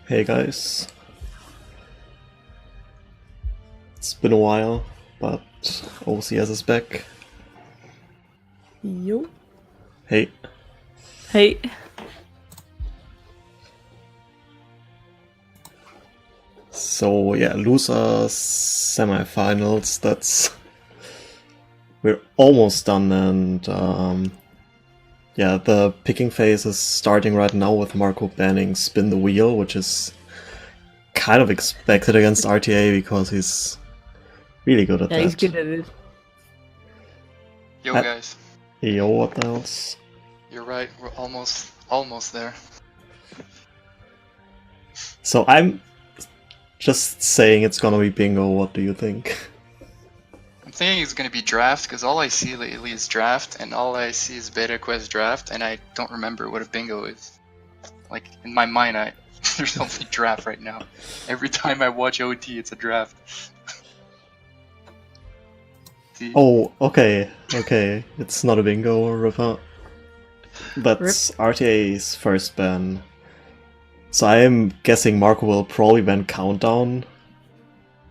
Hey guys. It's been a while, but OCS is back. Yo. Hey. Hey. So yeah, losers semifinals. We're almost done, and yeah, the picking phase is starting right now with Marco banning Spin the Wheel, which is kind of expected against RTA because he's really good at that. Yeah, he's good at it. Yo guys. Yo, what else? You're right, we're almost there. So I'm just saying it's gonna be bingo. What do you think? I'm thinking it's gonna be draft, because all I see lately is draft, and all I see is beta quest draft, and I don't remember what a bingo is. Like, in my mind, there's only draft right now. Every time I watch OT, it's a draft. Oh, okay. It's not a bingo, Ripper. That's RTA's first ban. So I am guessing Marco will probably ban Countdown.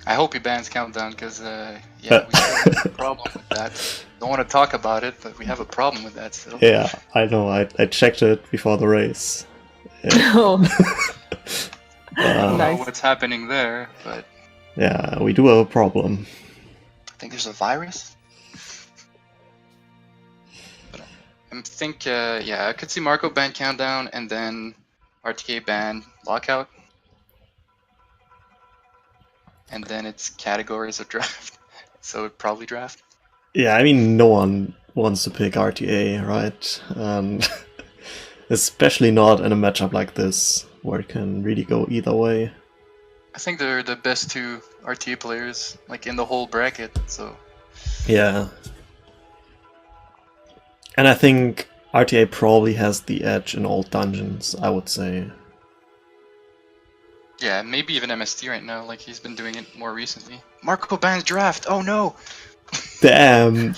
I hope he bans Countdown, because, yeah, we have a problem with that. Don't want to talk about it, but we have a problem with that still. Yeah, I know. I checked it before the race. Yeah. Oh. I don't know Nice. what's happening there, but Yeah, we do have a problem. I think there's a virus. But I think, yeah, I could see Marco ban Countdown and then RTK ban Lockout. And then it's categories of draft. So it'd probably draft. Yeah, I mean, no one wants to pick RTA, right? Especially not in a matchup like this, where it can really go either way. I think they're the best two RTA players, like, in the whole bracket, so... Yeah. And I think RTA probably has the edge in all dungeons, I would say. Yeah, maybe even MST right now, like, he's been doing it more recently. Marco bans draft! Oh no! Damn!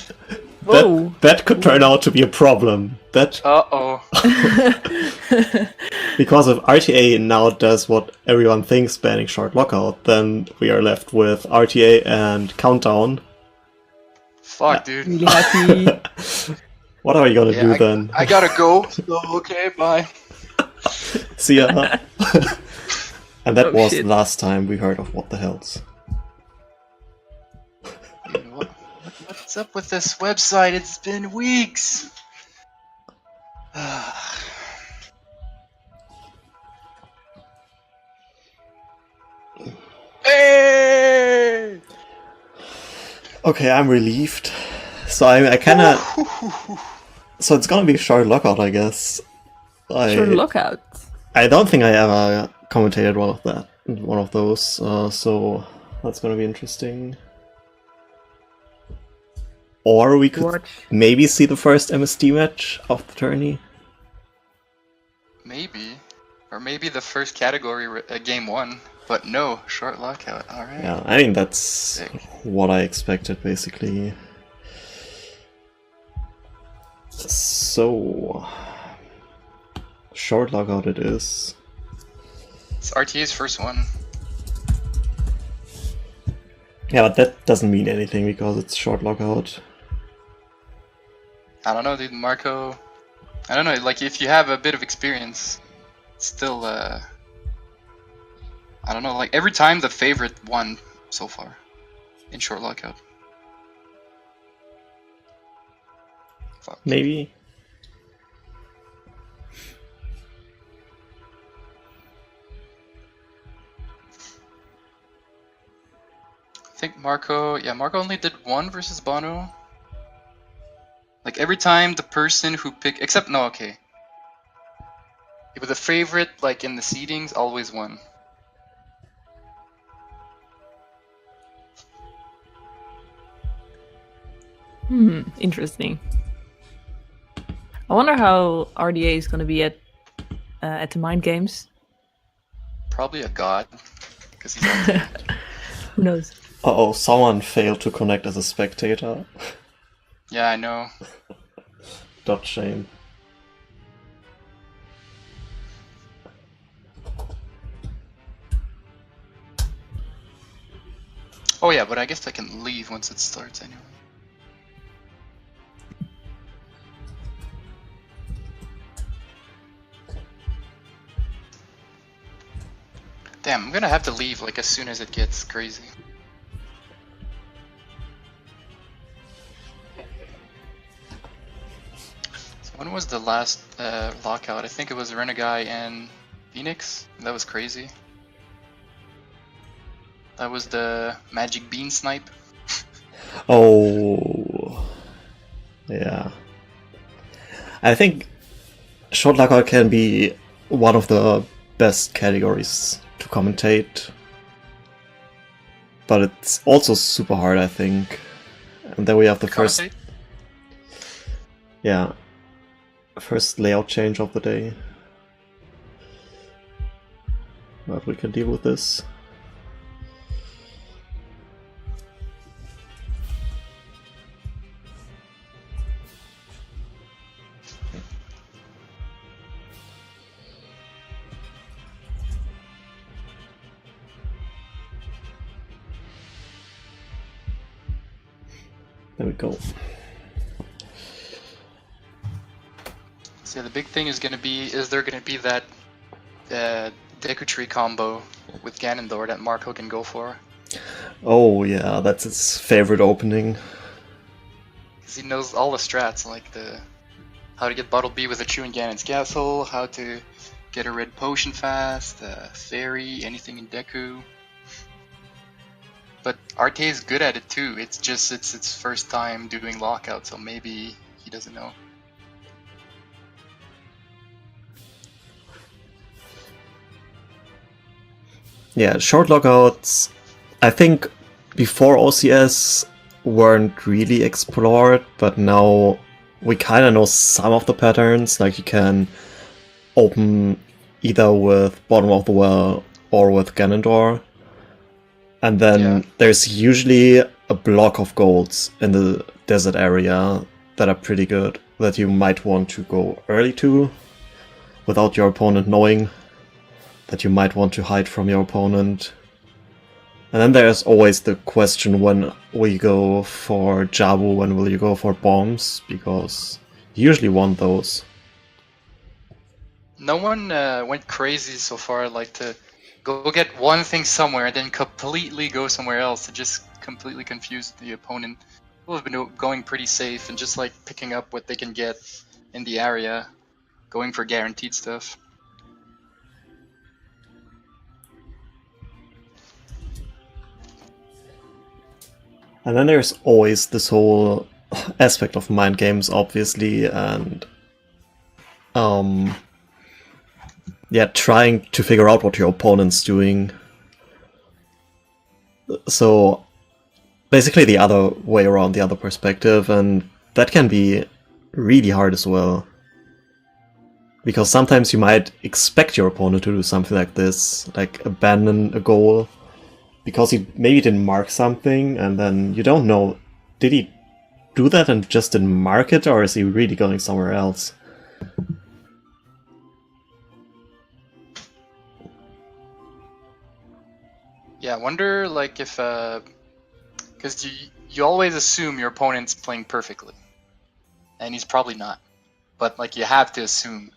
Whoa. That could turn out to be a problem. Uh-oh. Because if RTA now does what everyone thinks banning short lockout, then we are left with RTA and Countdown. Fuck, dude. Really happy. What are you gonna do then? I gotta go, so okay, bye. See ya! And that was shit. the last time we heard of What the Hells. Dude, what's up with this website? It's been weeks! Hey! Okay, I'm relieved. So I kinda... So it's gonna be a short lockout, I guess. Short lockout. I don't think I ever commentated one of those, so that's gonna be interesting. Or we could maybe see the first MST match of the tourney. Maybe. Or maybe the first category game 1. But no, short lockout, alright. Yeah, I mean that's Sick. what I expected basically. So... short lockout it is. It's RTA's first one. Yeah, but that doesn't mean anything because it's short lockout. I don't know, dude, Marco... I don't know, like, if you have a bit of experience, still, I don't know, like, every time the favorite won so far in short lockout. Fuck. Maybe. I think Marco only did one versus Bono. Like, every time the person who picked, except, no, okay. But the favorite, like, in the seedings, always won. Interesting. I wonder how RDA is gonna be at the Mind Games. Probably a god, because he's on Who knows? Uh-oh, someone failed to connect as a spectator. Yeah, I know. Dot shame. Oh yeah, but I guess I can leave once it starts anyway. Damn, I'm gonna have to leave like as soon as it gets crazy. So when was the last lockout? I think it was Renegai and Phoenix. That was crazy. That was the Magic Bean snipe. Oh, yeah. I think short lockout can be one of the best categories to commentate, but it's also super hard, I think. And then we have the first, Commentate? yeah, first layout change of the day. But we can deal with this. There we go. So the big thing is gonna be, is there gonna be that Deku Tree combo with Ganondorf that Marco can go for? Oh yeah, that's his favorite opening. Because he knows all the strats, like the how to get Bottle B with a Chew in Ganon's Castle, how to get a red potion fast, Fairy, anything in Deku. But RTA is good at it too, it's just it's its first time doing lockout, so maybe he doesn't know. Yeah, short lockouts, I think before OCS weren't really explored, but now we kind of know some of the patterns. Like you can open either with Bottom of the Well or with Ganondorf, and then there's usually a block of golds in the desert area that are pretty good, that you might want to go early to without your opponent knowing, that you might want to hide from your opponent. And then there's always the question, when will you go for Jabu, when will you go for bombs, because you usually want those. No one went crazy so far, like to go get one thing somewhere and then completely go somewhere else to just completely confuse the opponent. People have been going pretty safe and just like picking up what they can get in the area, going for guaranteed stuff. And then there's always this whole aspect of mind games, obviously, and yeah, trying to figure out what your opponent's doing. So basically the other way around, the other perspective, and that can be really hard as well. Because sometimes you might expect your opponent to do something like this, like abandon a goal, because he maybe didn't mark something, and then you don't know, did he do that and just didn't mark it, or is he really going somewhere else? Yeah, I wonder like if because you always assume your opponent's playing perfectly, and he's probably not. But like you have to assume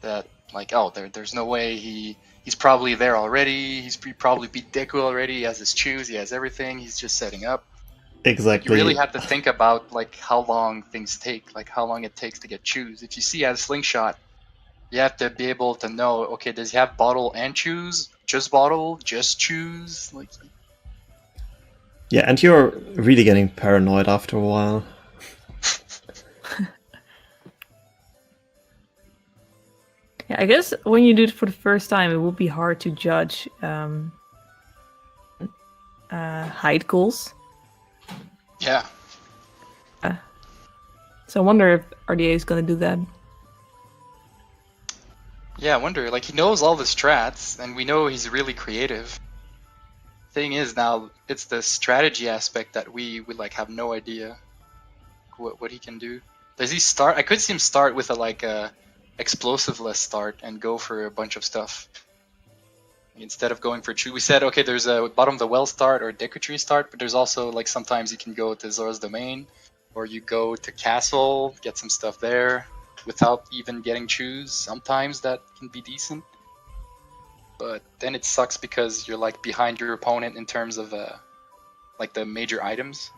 that like, oh, there's no way he's probably there already. He probably beat Deku already. He has his choose. He has everything. He's just setting up. Exactly. You really have to think about like how long things take, like how long it takes to get choose. If you see he has slingshot, you have to be able to know, okay, does he have bottle and choose? Just bottle, just choose? Like, yeah, and you're really getting paranoid after a while. Yeah, I guess when you do it for the first time, it would be hard to judge hide goals. yeah. So I wonder if RDA is going to do that. Yeah, I wonder, like he knows all the strats, and we know he's really creative. Thing is now, it's the strategy aspect that we would like have no idea what he can do. Does he start? I could see him start with a like a explosive-less start and go for a bunch of stuff. Instead of going for true, we said okay, there's a bottom of the well start or Deku Tree start, but there's also like sometimes you can go to Zora's Domain, or you go to Castle, get some stuff there without even getting choose. Sometimes that can be decent, but then it sucks because you're like behind your opponent in terms of like the major items.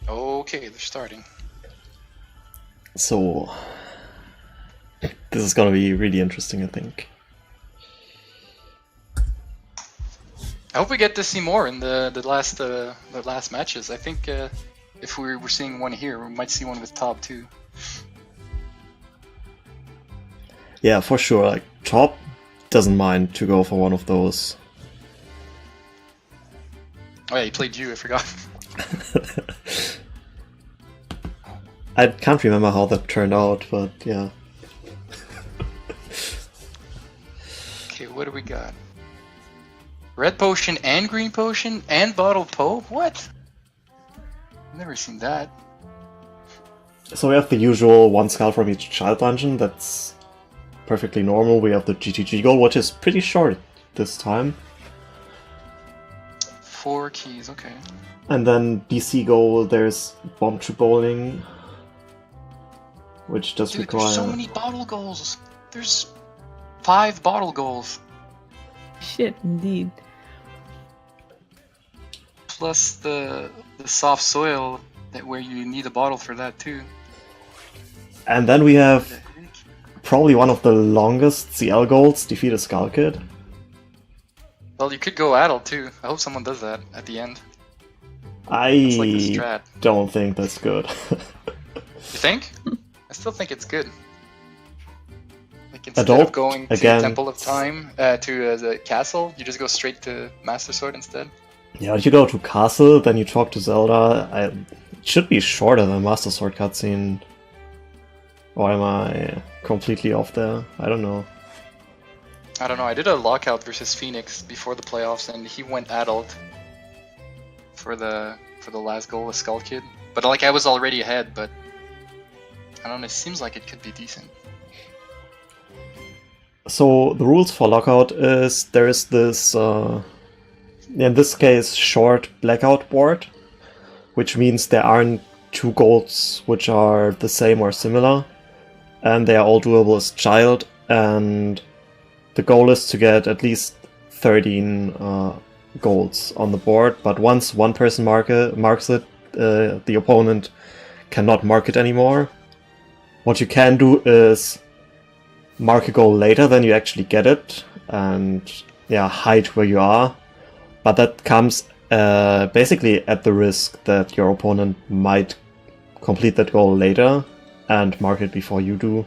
Okay, they're starting. So this is gonna be really interesting, I think. I hope we get to see more in the last matches. I think if we're seeing one here, we might see one with Top too. Yeah, for sure. Like Top doesn't mind to go for one of those. Oh yeah, he played you. I forgot. I can't remember how that turned out, but yeah. Okay, what do we got? Red potion and green potion and bottled Poe? What? Never seen that. So we have the usual one skull from each child dungeon. That's perfectly normal. We have the GTG goal, which is pretty short this time. 4 keys, okay. And then BC goal, there's bomb to bowling, which does require... There's so many bottle goals. There's 5 bottle goals. Shit, indeed. Plus the soft soil that where you need a bottle for that too. And then we have probably one of the longest CL goals, defeat a Skull Kid. Well, you could go Addle too. I hope someone does that at the end. I It's like the strat. don't think that's good. You think? I still think it's good. Like instead Adult, of going to again, Temple of Time to the castle, you just go straight to Master Sword instead. Yeah, if you go to Castle, then you talk to Zelda. It should be shorter than Master Sword cutscene. Or am I completely off there? I don't know. I don't know. I did a lockout versus Phoenix before the playoffs, and he went adult for the last goal with Skull Kid. But like I was already ahead, but I don't know. It seems like it could be decent. So the rules for lockout is there is this, in this case, short blackout board, which means there aren't 2 goals which are the same or similar, and they are all doable as child, and the goal is to get at least 13 goals on the board, but once one person marks it, the opponent cannot mark it anymore. What you can do is mark a goal later than you actually get it, and yeah, hide where you are. But that comes basically at the risk that your opponent might complete that goal later and mark it before you do.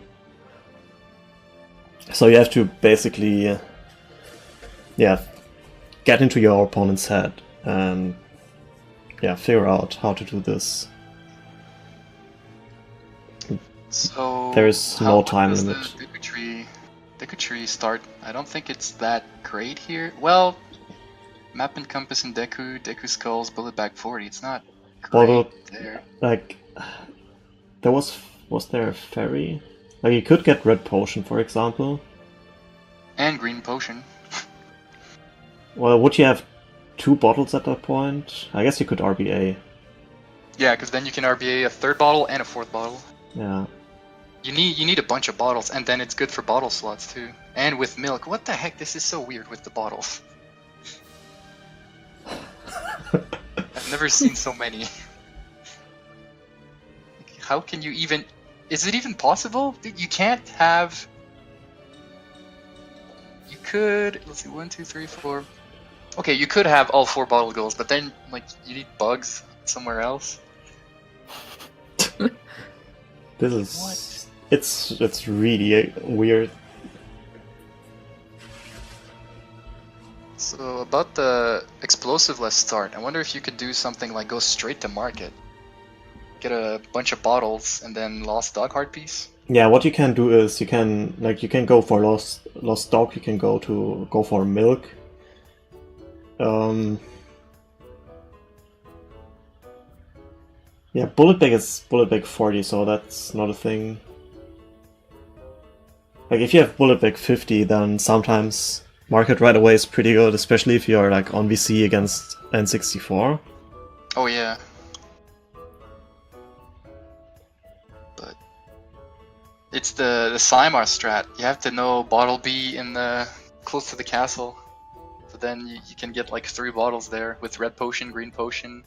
So you have to basically, yeah, get into your opponent's head and yeah, figure out how to do this. So There is no time does limit. The Deku Tree start. I don't think it's that great here. Well, Map and Compass and Deku Skulls, Bullet Bag 40. It's not great Although, there. like, there was there a fairy? Like, you could get Red Potion, for example. And Green Potion. Well, would you have 2 bottles at that point? I guess you could RBA. Yeah, because then you can RBA a 3rd bottle and a 4th bottle. Yeah. You need a bunch of bottles, and then it's good for bottle slots too. And with milk. What the heck? This is so weird with the bottles. I've never seen so many. How can you even... Is it even possible? Dude, you can't have... You could... Let's see, 1, 2, 3, 4... Okay, you could have all 4 bottle goals, but then, like, you need bugs somewhere else. This is... What? It's really weird. So, about the explosive-less start, I wonder if you could do something like go straight to market. Get a bunch of bottles and then Lost Dog Heart Piece. Yeah, what you can do is you can go for lost dog. You can go for milk. Yeah, bullet bag is bullet bag 40, so that's not a thing. Like, if you have bullet back 50, then sometimes market right away is pretty good, especially if you're like on VC against N64. Oh yeah. But it's the Cymar strat. You have to know bottle B in the close to the castle. So then you can get like 3 bottles there with red potion, green potion,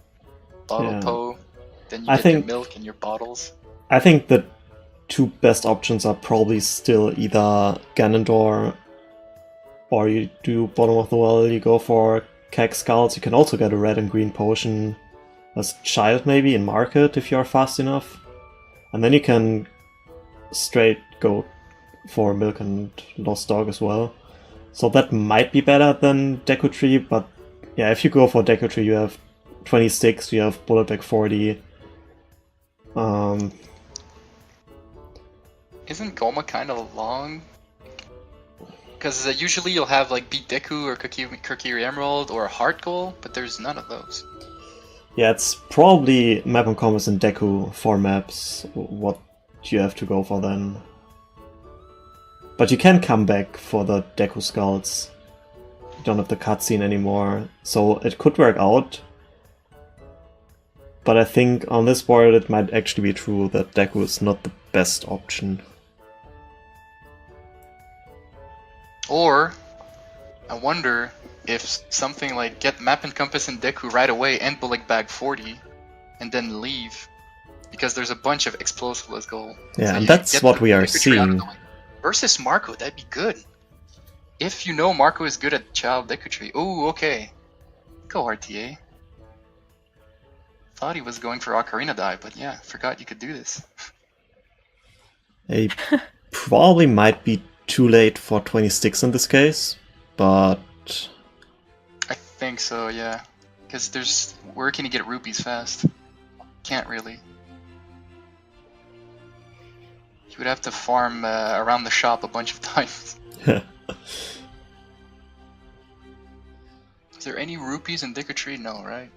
bottle Yeah. po. Then you I get your think- milk and your bottles. I think the two best options are probably still either Ganondorf or you do bottom of the well, you go for Keg Skulls. You can also get a red and green potion as child maybe in market if you're fast enough. And then you can straight go for milk and lost dog as well. So that might be better than Deku Tree, but yeah, if you go for Deku Tree you have 26, you have bullet back 40. Isn't Goma kind of long? Because usually you'll have like Beat Deku or Kokiri Emerald or a Heart Goal, but there's none of those. Yeah, it's probably Map and Compass and Deku for maps, what you have to go for then. But you can come back for the Deku Skulls. You don't have the cutscene anymore, so it could work out. But I think on this board it might actually be true that Deku is not the best option. Or, I wonder if something like get Map and Compass and Deku right away and Bullet Bag 40, and then leave, because there's a bunch of explosive, let's go. Yeah, So and you that's get what the we are Deku Tree out of seeing. the way. Versus Marco, that'd be good. If you know Marco is good at Child Deku Tree. Ooh, okay. Go RTA. Thought he was going for Ocarina Die, but yeah, forgot you could do this. It probably might be too late for 26 in this case, but I think so, yeah. Because there's... where can you get rupees fast? Can't really. You would have to farm around the shop a bunch of times. Is there any rupees in Deku Tree? No, right?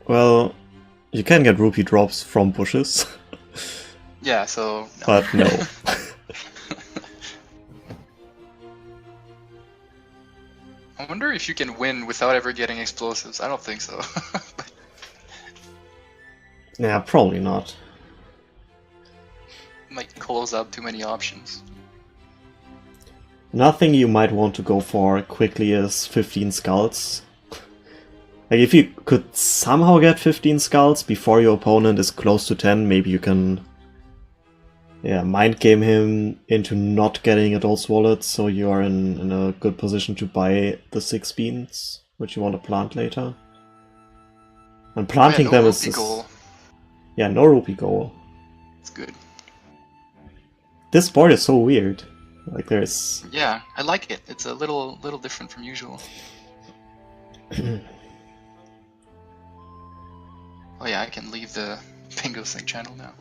Well, you can get rupee drops from bushes, Yeah, so... no. but no. I wonder if you can win without ever getting explosives. I don't think so. Yeah, probably not. Might close out too many options. Nothing you might want to go for quickly is 15 skulls. Like, if you could somehow get 15 skulls before your opponent is close to 10, maybe you can... yeah, mind game him into not getting a Dose Wallet, so you are in a good position to buy the 6 beans, which you want to plant later. And planting Oh yeah, no them rupee is... goal. yeah, no rupee goal. It's good. This board is so weird. Like, there's... Yeah, I like it. It's a little different from usual. Oh yeah, I can leave the Bingo Sync channel now.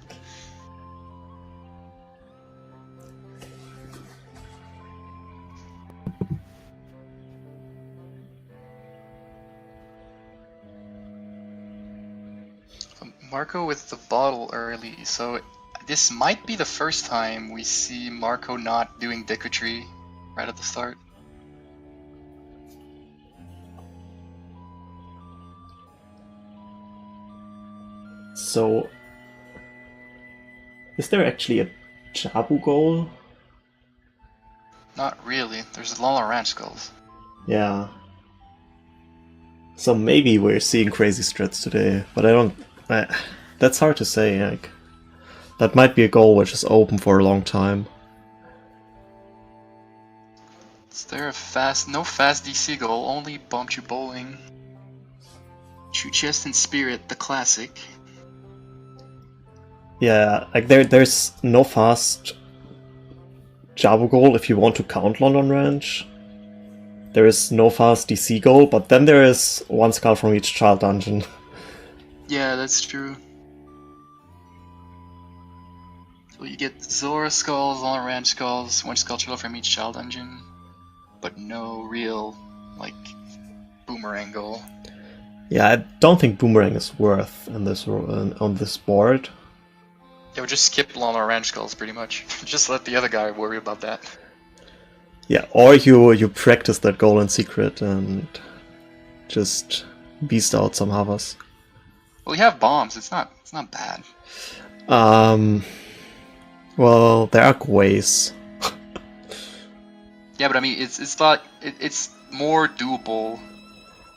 Marco with the bottle early, so this might be the first time we see Marco not doing Deku Tree right at the start. So... is there actually a Jabu goal? Not really, there's Lala Ranch Skulls. Yeah. So maybe we're seeing crazy strats today, but I don't... that's hard to say, like... that might be a goal which is open for a long time. Is there a fast... no fast DC goal, only Bombchu Bowling. True Chest and Spirit, the classic. Yeah, like there's no fast Jabu goal if you want to count London Ranch. There is no fast DC goal, but then there is one skull from each child dungeon. Yeah, that's true. So you get Zora skulls, Lala Ranch skulls, one skull turtle from each child dungeon, but no real, like, boomerang goal. Yeah, I don't think Boomerang is worth in this on this board. Yeah, we just skip long orange skulls pretty much. Just let the other guy worry about that. Yeah, or you practice that goal in secret and just beast out some Havas. Well, we have bombs. It's not bad. Well, there are ways. Yeah, but I mean, it's more doable.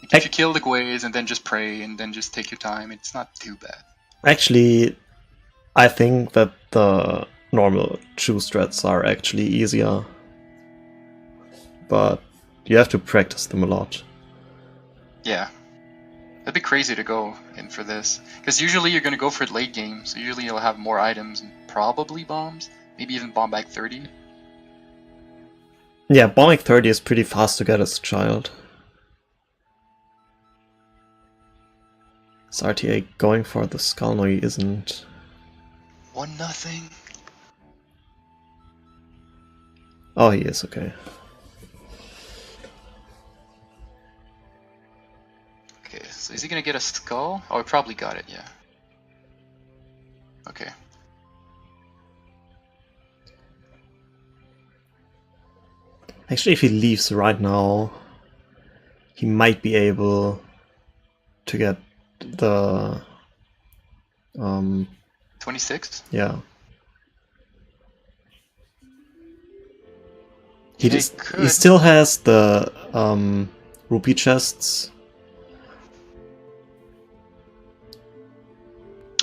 Like, if you kill the Gways and then just pray and then just take your time, it's not too bad. Actually, I think that the normal choose strats are actually easier, but you have to practice them a lot. Yeah, that'd be crazy to go in for this, because usually you're gonna go for it late game, so usually you'll have more items and probably bombs, maybe even bomb back 30. Yeah, bombing 30 is pretty fast to get as a child. Is RTA going for the skull? No, he isn't. 1-0. Oh, he is, okay. Okay, so is he gonna get a skull? Oh, he probably got it, yeah. Okay. Actually, if he leaves right now, he might be able to get the 26? yeah. He He could. still has the rupee chests.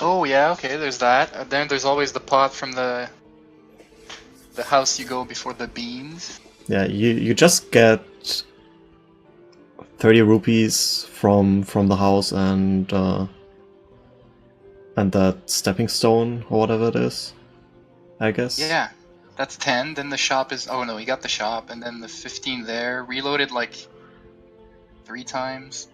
Oh yeah, okay, there's that. And then there's always the pot from the house you go before the beans. Yeah, you just get 30 rupees from the house and that stepping stone or whatever it is, I guess. Yeah, that's 10. Then the shop is. Oh no, you got the shop, and then the 15 there. Reloaded like 3 times.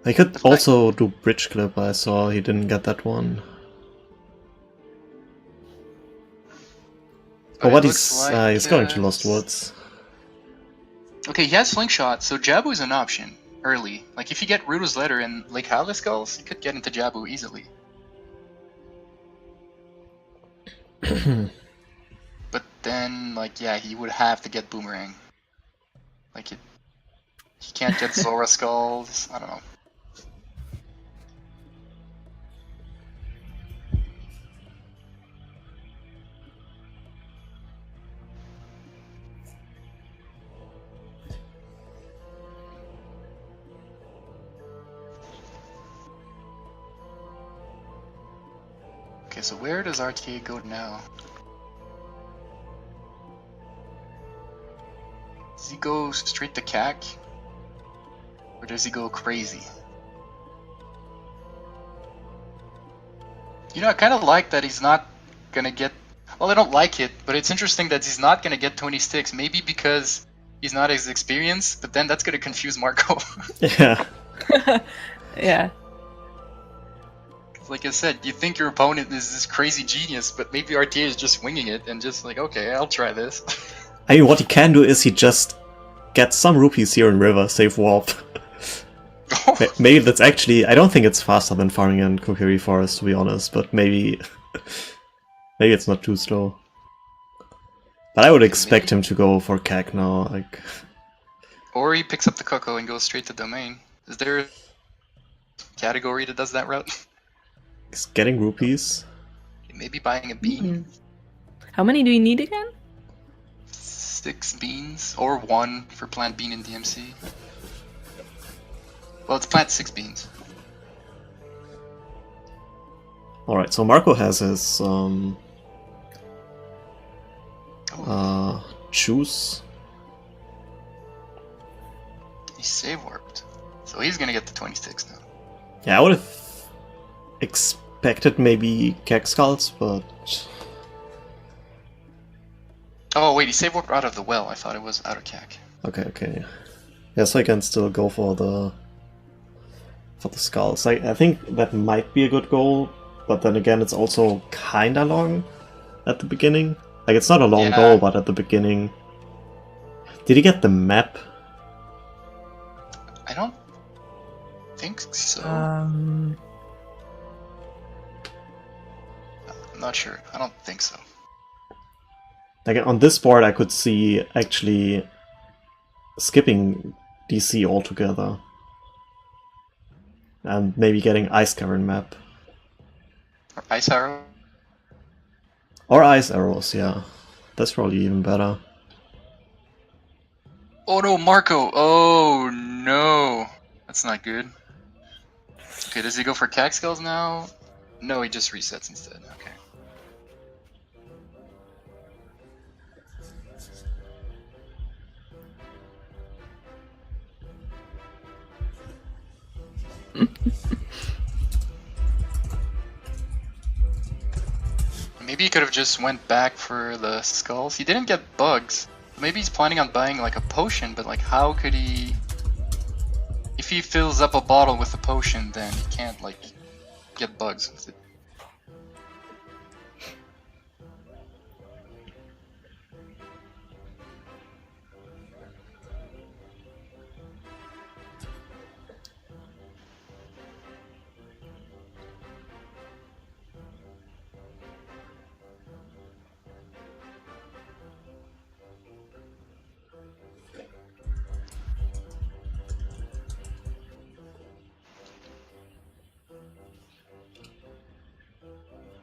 I could also do bridge clip. I saw he didn't get that one. Oh, but he's going to Lost Woods. Okay, he has slingshot, so Jabu is an option early. Like if you get Rudo's Letter and Lake Hyla Skulls, you could get into Jabu easily. But then, like, yeah, he would have to get Boomerang. Like, he can't get Zora Skulls. I don't know. Okay, so where does RTA go now? Does he go straight to CAC? Or does he go crazy? You know, I kind of like that he's not gonna get... Well, I don't like it, but it's interesting that he's not gonna get 26. Maybe because he's not as experienced, but then that's gonna confuse Marco. Yeah. Yeah. Like I said, you think your opponent is this crazy genius, but maybe RTA is just winging it and just like, okay, I'll try this. I mean, what he can do is he just gets some rupees here in River, save warp. Maybe that's actually... I don't think it's faster than farming in Kokiri Forest, to be honest, but maybe... maybe it's not too slow. But I would expect him to go for CAC now, like... Or he picks up the Coco and goes straight to Domain. Is there a category that does that route? He's getting rupees. Maybe buying a bean. How many do you need again? 6 beans, or 1 for plant bean in DMC. Well, it's plant 6 beans. Alright, so Marco has his choose. He save warped. So he's gonna get the 26 now. Yeah, I would have expected maybe CAC skulls, but... Oh wait, he save warped out of the well. I thought it was out of CAC. Okay. Yeah, so I can still go for the skulls. I think that might be a good goal, but then again it's also kinda long at the beginning. Like, it's not a long goal, but at the beginning... Did he get the map? I don't think so. Um, I'm not sure. I don't think so. Like on this board, I could see actually skipping DC altogether. And maybe getting Ice Cavern map. Or Ice Arrow. Or Ice Arrows, yeah. That's probably even better. Oh no, Marco! Oh no! That's not good. Okay, does he go for CAC skills now? No, he just resets instead. Okay. Maybe he could have just went back for the skulls. He didn't get bugs. Maybe he's planning on buying like a potion, but like how could he... If he fills up a bottle with a potion, then he can't like get bugs with it.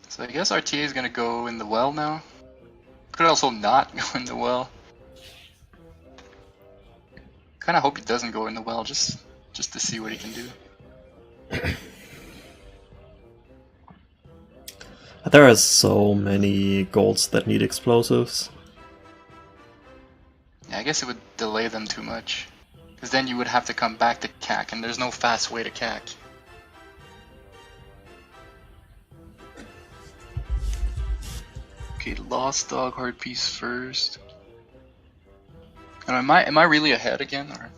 So I guess RTA is gonna go in the well now. Could also not go in the well. Kinda hope he doesn't go in the well just to see what he can do. There are so many golds that need explosives. Yeah, I guess it would delay them too much. Because then you would have to come back to CAC, and there's no fast way to CAC. Okay, Lost Dog Hard Piece first. And am I really ahead again, or?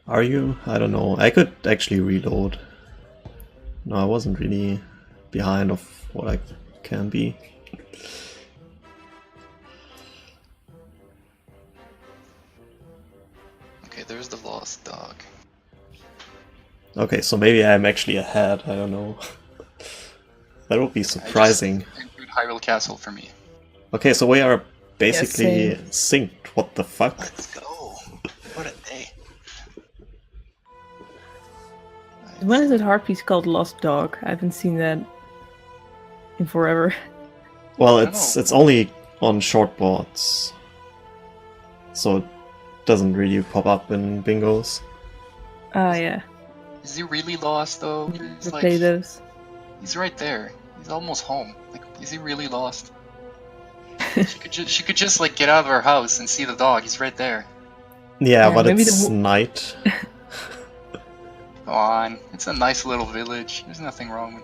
Are you? I don't know. I could actually reload. No, I wasn't really behind of what I can be. Okay, there's the Lost Dog. Okay, so maybe I'm actually ahead. I don't know. That would be surprising. Include Hyrule Castle for me. Okay, so we are basically Yeah, synced. What the fuck? Let's go. What a day. when is that hard piece called Lost Dog? I haven't seen that in forever. Well, I don't it's only on short boards, so it doesn't really pop up in bingos. Ah, yeah. Is he really lost though? He's I play those. he's right there. He's almost home. Like, is he really lost? she could just like get out of her house and see the dog. He's right there. Yeah, Yeah, but maybe it's the night. Come on, it's a nice little village. There's nothing wrong with.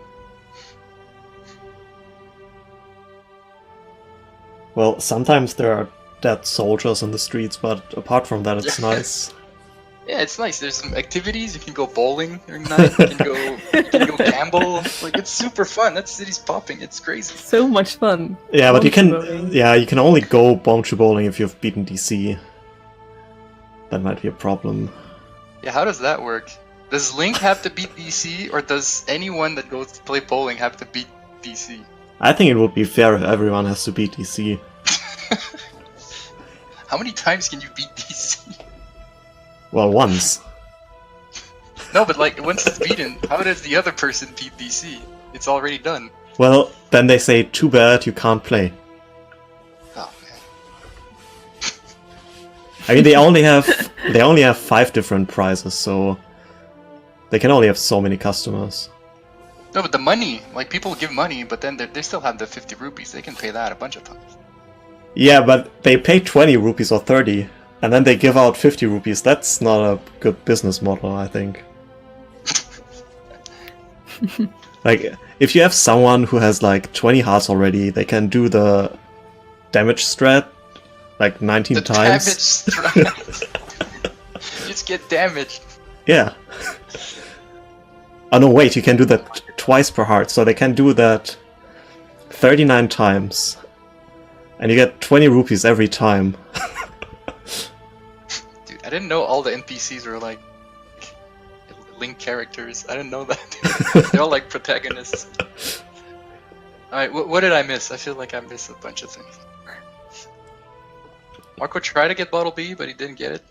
Well, sometimes there are dead soldiers in the streets, but apart from that, it's nice. Yeah, it's nice. There's some activities. You can go bowling during the night. You can go gamble. Like, it's super fun. That city's popping. It's crazy. So much fun. Yeah, but you can. Bonshu bowling. Yeah, you can only go Bonshu bowling if you've beaten DC. That might be a problem. Yeah, how does that work? Does Link have to beat DC, or does anyone that goes to play bowling have to beat DC? I think it would be fair if everyone has to beat DC. How many times can you beat DC? Well, once. No, but like, once it's beaten, how does the other person beat DC? It's already done. Well, then they say, too bad, you can't play. Oh man. I mean, they only have 5 different prizes, so they can only have so many customers. No, but the money, like, people give money, but then they still have the 50 rupees. They can pay that a bunch of times. Yeah, but they pay 20 rupees or 30, and then they give out 50 rupees. That's not a good business model, I think. Like, if you have someone who has like 20 hearts already, they can do the damage strat like 19 times. Damage strat. Just get damaged. Yeah. Oh no, wait, you can do that twice per heart, so they can do that 39 times. And you get 20 rupees every time. Dude, I didn't know all the NPCs were like Link characters. I didn't know that. They're all like protagonists. Alright, what did I miss? I feel like I missed a bunch of things. Marco tried to get Bottle B, but he didn't get it.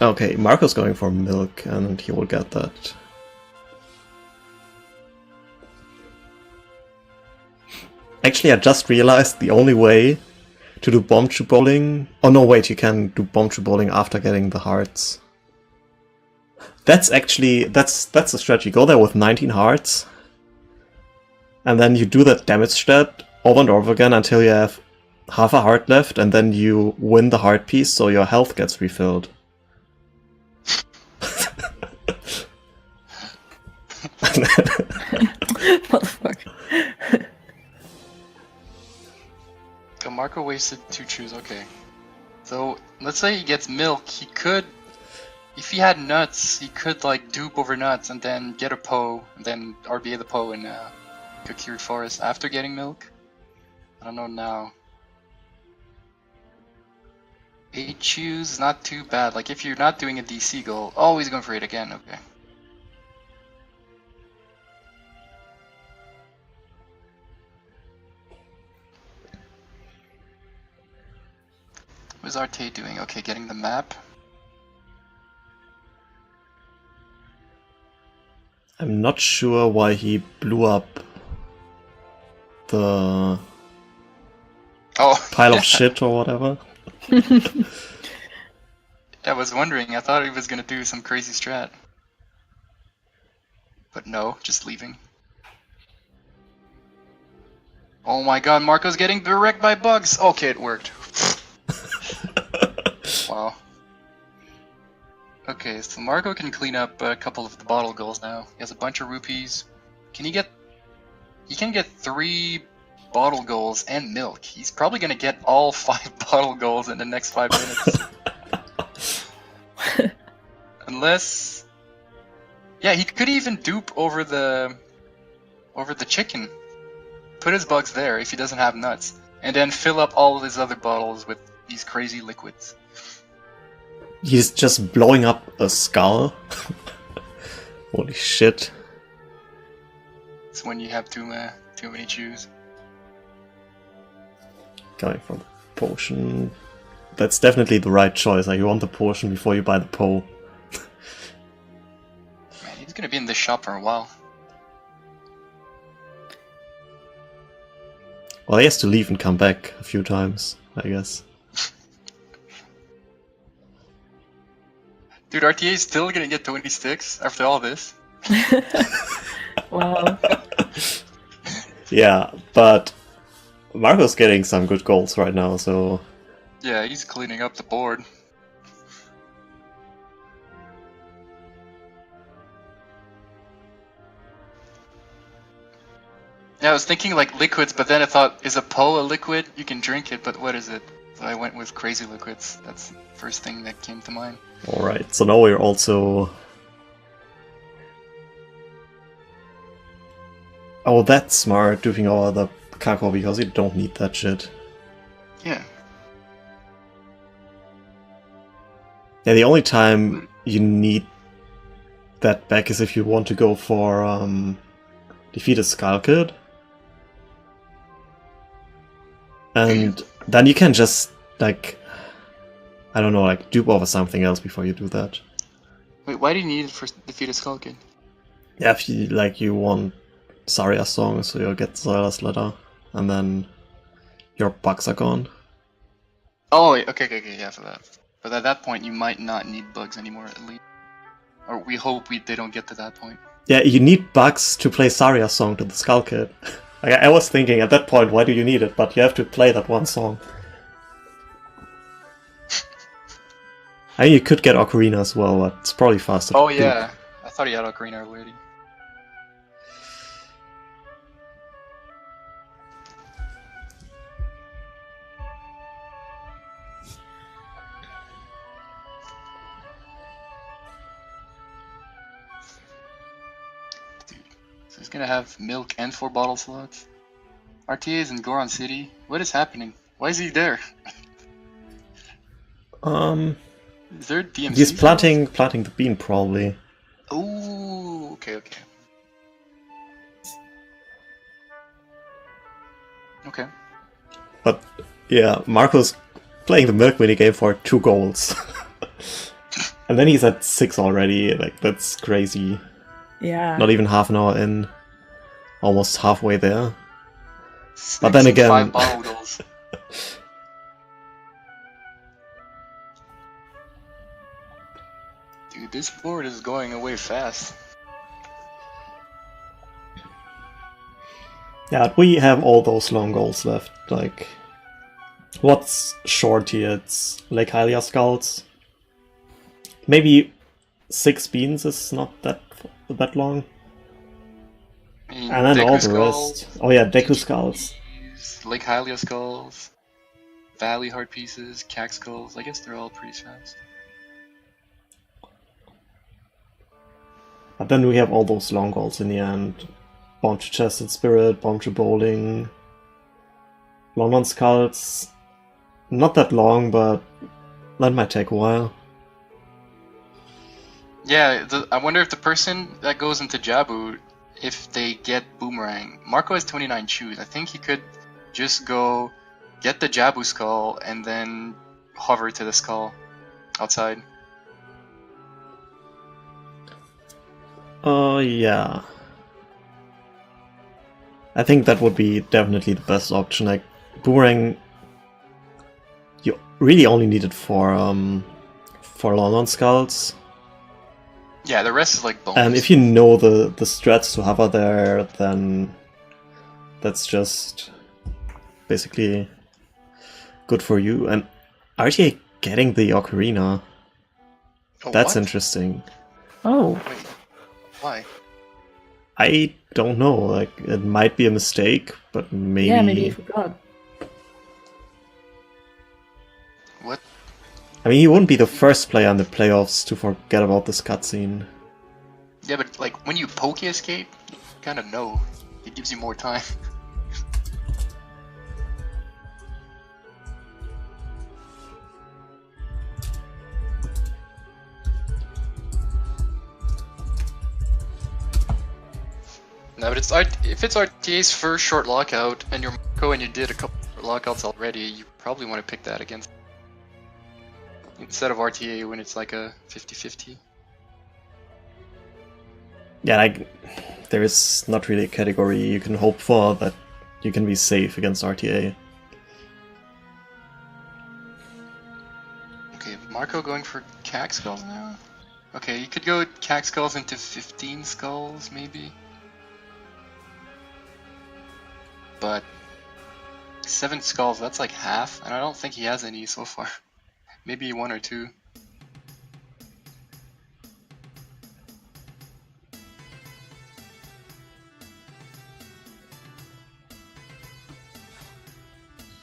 Okay, Marco's going for milk, and he will get that. Actually, I just realized the only way to do bomb true bowling... Oh no, wait, you can do bomb true bowling after getting the hearts. That's actually... That's the strategy. Go there with 19 hearts. And then you do that damage stat over and over again until you have half a heart left, and then you win the heart piece so your health gets refilled. What the fuck? So Marco wasted 2 chews, okay. So, let's say he gets milk, he could... If he had nuts, he could like dupe over nuts and then get a Poe, and then RBA the Poe in Kakirid Forest after getting milk. I don't know now. 8 chews, not too bad. Like if you're not doing a DC goal, oh, he's going for it again, okay. What is Arte doing? Okay, getting the map. I'm not sure why he blew up the pile of shit or whatever. I was wondering, I thought he was gonna do some crazy strat. But no, just leaving. Oh my god, Marco's getting wrecked by bugs! Okay, it worked. Wow. Okay, so Marco can clean up a couple of the bottle goals now. He has a bunch of rupees. Can he get... He can get 3 bottle goals and milk. He's probably gonna get all 5 bottle goals in the next 5 minutes. Unless... Yeah, he could even dupe over the chicken. Put his bugs there if he doesn't have nuts. And then fill up all of his other bottles with these crazy liquids. He's just blowing up a skull. Holy shit. It's when you have too many chews. Coming from the potion. That's definitely the right choice. Like, you want the potion before you buy the pole. Man, he's gonna be in this shop for a while. Well, he has to leave and come back a few times, I guess. Dude, RTA is still gonna get 20 sticks after all this. Wow. Yeah, but Marco's getting some good goals right now, so... Yeah, he's cleaning up the board. Yeah, I was thinking like liquids, but then I thought, is a Poe a liquid? You can drink it, but what is it? So I went with crazy liquids. That's the first thing that came to mind. Alright, so now we're also... Oh, that's smart, duping over the Kako, because you don't need that shit. Yeah. Yeah, the only time you need that back is if you want to go for defeat a Skull Kid. And then you can just, like, I don't know, like, dupe over something else before you do that. Wait, why do you need it for defeat a Skull Kid? Yeah, if you, like, you want Zarya's song, so you'll get Zarya's letter, and then your bugs are gone. Oh, okay, yeah, for that. But at that point, you might not need bugs anymore, at least. Or we hope they don't get to that point. Yeah, you need bugs to play Zarya's song to the Skull Kid. I was thinking at that point, why do you need it? But you have to play that one song. I mean, you could get Ocarina as well, but it's probably faster. Oh yeah, I thought he had Ocarina already. So he's gonna have milk and 4 bottle slots. RTA is in Goron City. What is happening? Why is he there? Is there DMC? He's planting the bean probably. Oh, okay. Okay. But yeah, Marco's playing the milk minigame for 2 goals. And then he's at 6 already, like that's crazy. Yeah. Not even half an hour in. Almost halfway there. But 6 then and again... 5 bottle goals. Dude, this board is going away fast. Yeah, we have all those long goals left, like... What's short here? It's Lake Hylia Skulls. Maybe 6 beans is not that long. I mean, And then Deku all the Skulls, rest. Oh yeah, Deku Skulls. Lake Hylia Skulls, Valley Heart Pieces, Cax Skulls. I guess they're all pretty fast. But then we have all those long goals in the end. Bound to Chested Spirit, Bound to Bowling, London Skulls. Not that long, but that might take a while. Yeah, I wonder if the person that goes into Jabu, if they get Boomerang. Marco has 29 chews. I think he could just go get the Jabu skull and then hover to the skull outside. Oh yeah. I think that would be definitely the best option. Like, Boomerang, you really only need it for London Skulls. Yeah, the rest is like bonus. And if you know the strats to hover there, then that's just basically good for you. And RTA getting the Ocarina, Oh, that's what? interesting. Oh. Wait, why? I don't know, like, it might be a mistake, but maybe... Yeah, maybe I forgot. What? I mean, he wouldn't be the first player in the playoffs to forget about this cutscene. Yeah, but like when you poke escape, you kind of know. It gives you more time. No, but if it's RTA's first short lockout and you're Marco and you did a couple lockouts already, you probably want to pick that against instead of RTA when it's like a 50-50. Yeah, like, there is not really a category you can hope for that you can be safe against RTA. Okay, Marco going for Cax Skulls now? Okay, you could go Cax Skulls into 15 Skulls, maybe? But 7 Skulls, that's like half, and I don't think he has any so far. Maybe 1 or 2.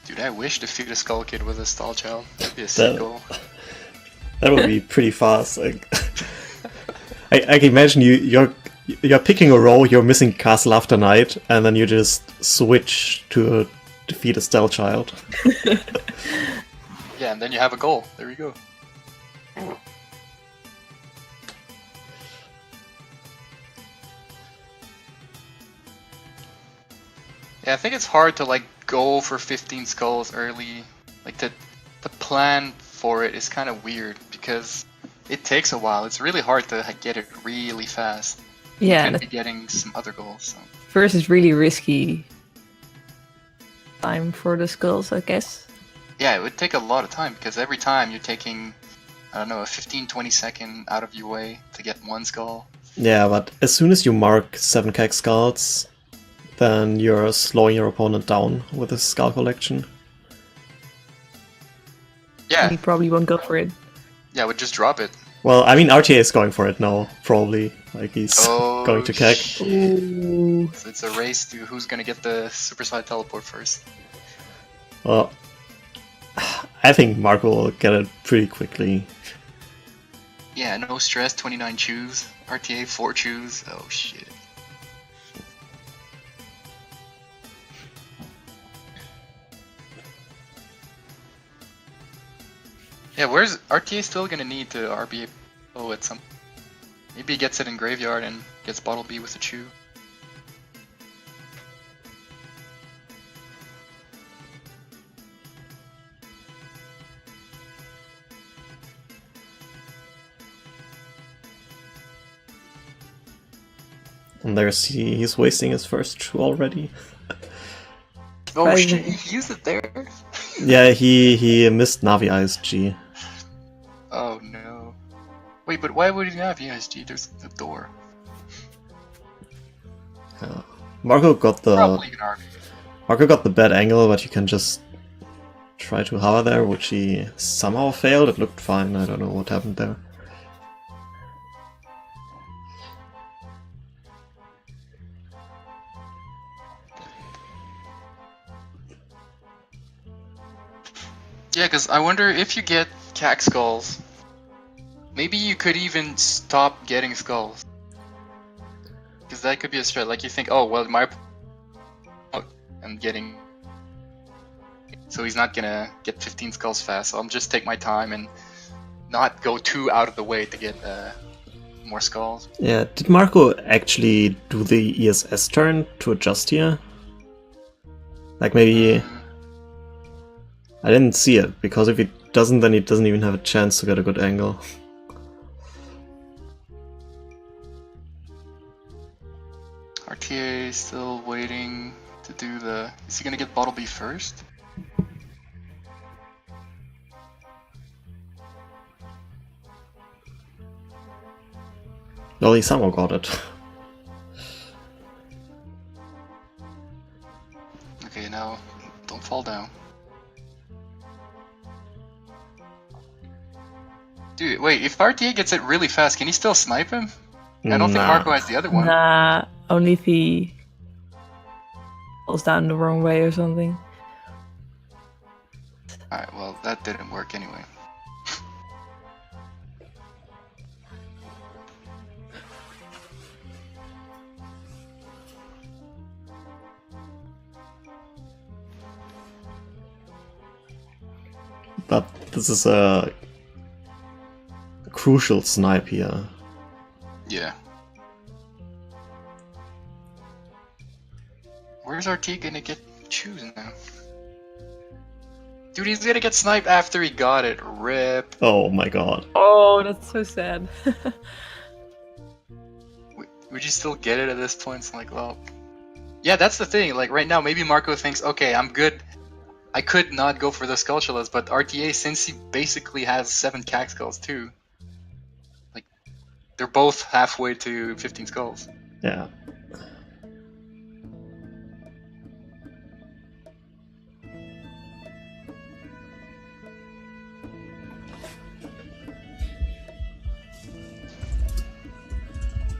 Dude, I wish to feed a Skull Kid with a Stall Child. That'd be a sick goal. That would be pretty fast. Like, I can imagine you're picking a row, you're missing Castle After Night, and then you just switch to defeat a Stealth Child. Yeah, and then you have a goal. There you go. Yeah, I think it's hard to like go for 15 skulls early. Like the plan for it is kind of weird because it takes a while. It's really hard to get it really fast. Yeah, You could be getting some other goals. So. first is really risky time for the skulls, I guess. Yeah, it would take a lot of time because every time you're taking, I don't know, a 15-20 second out of your way to get one skull. Yeah, but as soon as you mark 7 Keg Skulls, then you're slowing your opponent down with a skull collection. Yeah, He probably won't go for it. yeah, would just drop it. Well, I mean, RTA is going for it now, probably. Like, he's going to Keg. Ooh. So it's a race to who's gonna get the Super Slide Teleport first. Well, I think Marco will get it pretty quickly. Yeah, no stress, 29 chews. RTA 4 chews. Oh shit. Yeah, where's RTA still gonna need to RBA at some. Maybe he gets it in Graveyard and gets Bottle B with a Chew. And there's he's wasting his first Chew already. Oh shit, he used it there? Yeah, he missed Navi ISG. Oh no. Wait, but why would he have ESG? There's the door. Marco got the Probably an RB. Marco got the bad angle, but you can just try to hover there, which he somehow failed. It looked fine. I don't know what happened there. Yeah, because I wonder if you get CAC skulls, maybe you could even stop getting skulls. Because that could be a strat. Like you think, oh well, I'm getting, so he's not gonna get 15 skulls fast. So I'll just take my time and not go too out of the way to get more skulls. Yeah, did Marco actually do the ESS turn to adjust here? Like maybe I didn't see it, because if he doesn't, then he doesn't even have a chance to get a good angle. RTA still waiting to do the. Is he gonna get Bottle B first? Well, he somehow got it. Okay, now don't fall down. Dude, wait, if RTA gets it really fast, can he still snipe him? I don't think Nah. Marco has the other one. Nah, only if he falls down the wrong way or something. Alright, well, that didn't work anyway. But this is a crucial snipe here. Yeah. Where's RT gonna get choose now? Dude, he's gonna get sniped after he got it. Rip. Oh my god. Oh, that's so sad. Would you still get it at this point? It's like, well... Yeah, that's the thing. Like, right now, maybe Marco thinks, okay, I'm good. I could not go for the Skulltulas, but RTA, since he basically has 7 CAC skulls too, like, they're both halfway to 15 skulls. Yeah.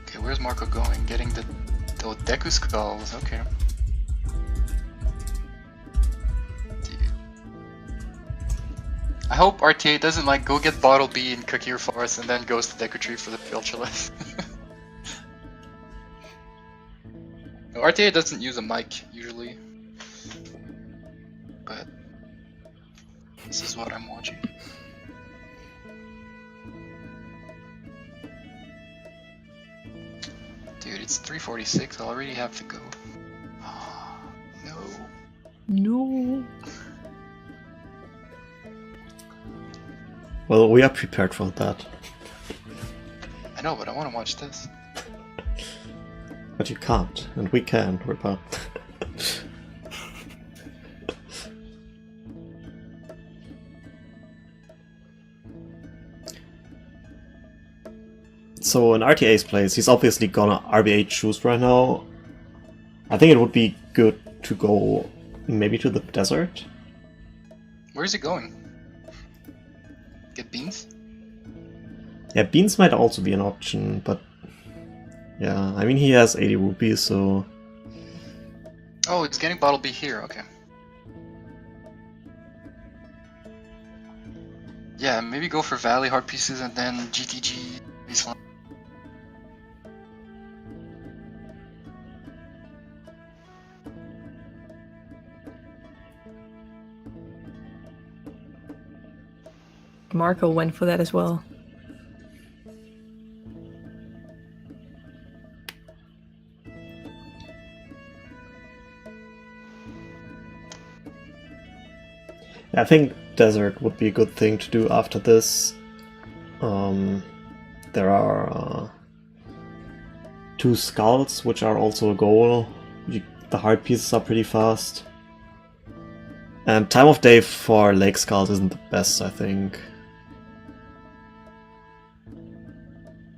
Okay, where's Marco going? Getting the Deku skulls, okay. I hope RTA doesn't like go get Bottle B in Kakir Forest and then goes to Deku Tree for the Skulltulas. No, RTA doesn't use a mic usually, but this is what I'm watching. Dude, it's 3:46. I already have to go. No. No. Well, we are prepared for that. I know, but I want to watch this. But you can't, and we can, Ripper. So in RTA's place, he's obviously gonna RBA choose right now. I think it would be good to go maybe to the desert. Where is it going? Get beans? Yeah, beans might also be an option, but yeah, I mean he has 80 rupees, so... Oh, it's getting Bottle B here, okay. Yeah, maybe go for Valley Heart Pieces and then GTG baseline. Marco went for that as well. I think Desert would be a good thing to do after this. There are 2 skulls, which are also a goal. The heart pieces are pretty fast. And time of day for Lake Skulls isn't the best, I think.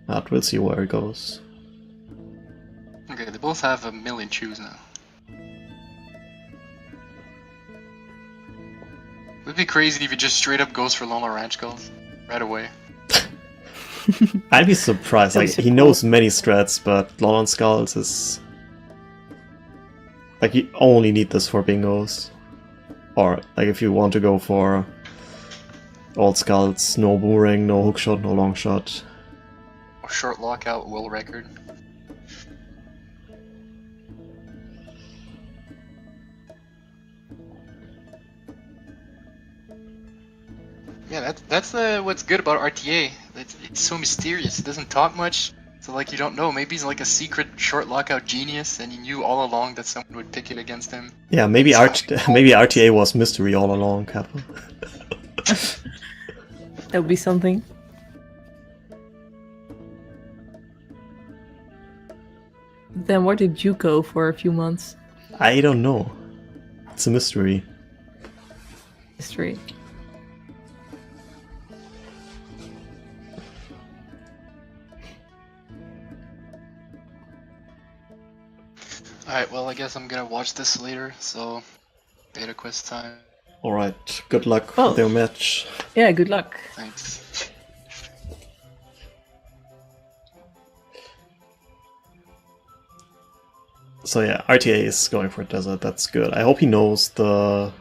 But we'll see where it goes. Okay, they both have a million chews now. It would be crazy if he just straight up goes for Loma Ranch Skulls right away. I'd be surprised. Like, he knows many strats, but Lolon Skulls is... Like, you only need this for bingos. Or, like, if you want to go for Old Skulls, no boomerang, no hookshot, no long shot. Or short lockout, world record. Yeah, that's what's good about RTA. It's so mysterious. It doesn't talk much, so like you don't know. Maybe he's like a secret short lockout genius, and he knew all along that someone would pick it against him. Yeah, maybe maybe RTA was mystery all along, Kappa. That would be something. Then where did you go for a few months? I don't know. It's a mystery. History. Alright, well I guess I'm gonna watch this later, so beta quest time. Alright, good luck Oh. with your match. Yeah, good luck. Thanks. So yeah, RTA is going for Desert, that's good. I hope he knows the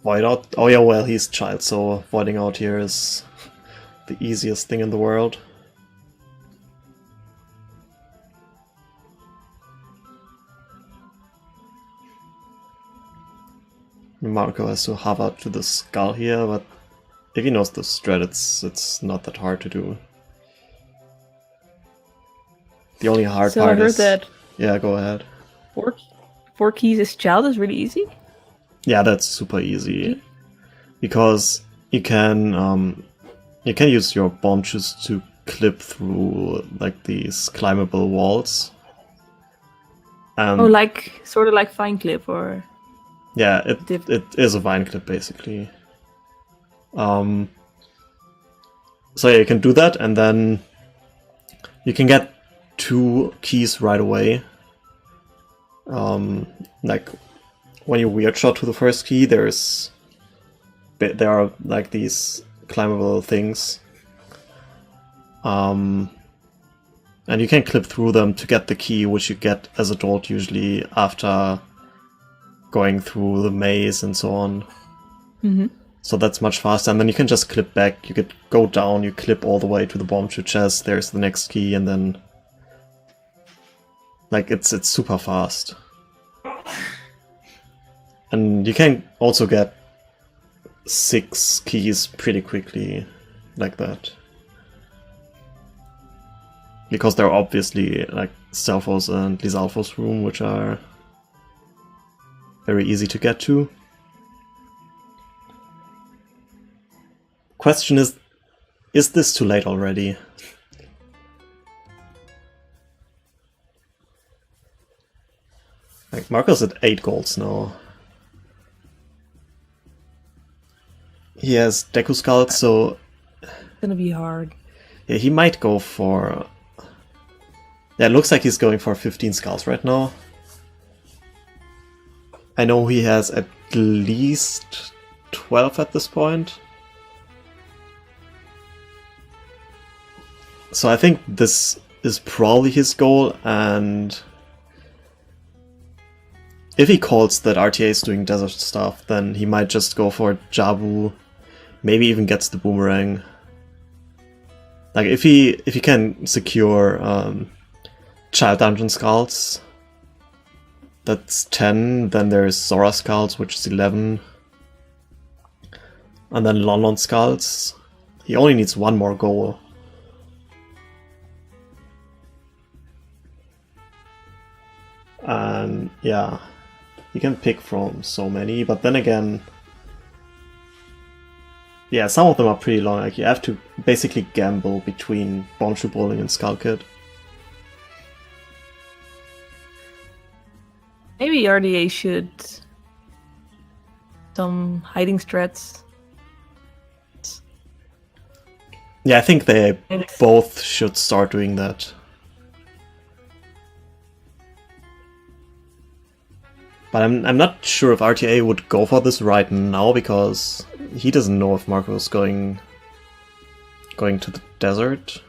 void out. Oh yeah, well, he's child, so voiding out here is the easiest thing in the world. Marco has to hover to the skull here, but if he knows the strat, it's not that hard to do. The only hard So part I heard is... that Yeah, go ahead. four keys as child is really easy. Yeah, that's super easy. Because you can use your bomb juice to clip through like these climbable walls. Oh, like sort of like Fine Clip or Yeah, it is a vine clip basically. So yeah, you can do that, and then you can get 2 keys right away. Like when you weird shot to the first key, there are like these climbable things, and you can clip through them to get the key, which you get as adult usually after going through the maze and so on. Mm-hmm. So that's much faster, and then you can just clip back. You could go down, you clip all the way to the bomb to chest, there's the next key, and then like it's super fast. And you can also get 6 keys pretty quickly like that. Because there are obviously like Stelphos and Lizalfos room, which are very easy to get to. Question is this too late already? Like, Marco's at 8 golds now. He has Deku Skull, so... It's gonna be hard. Yeah, he might go for... Yeah, it looks like he's going for 15 skulls right now. I know he has at least 12 at this point. So I think this is probably his goal, and if he calls that RTA is doing desert stuff, then he might just go for Jabu, maybe even gets the boomerang. Like if he can secure Child Dungeon Skulls, that's 10, then there's Zora Skulls, which is 11. And then London Skulls. He only needs one more goal. And yeah, you can pick from so many, but then again, yeah, some of them are pretty long. Like you have to basically gamble between Bombshell Bowling and Skull Kid. Maybe RDA should some hiding strats. Yeah, I think they both should start doing that. But I'm not sure if RTA would go for this right now, because he doesn't know if Marco's going to the desert.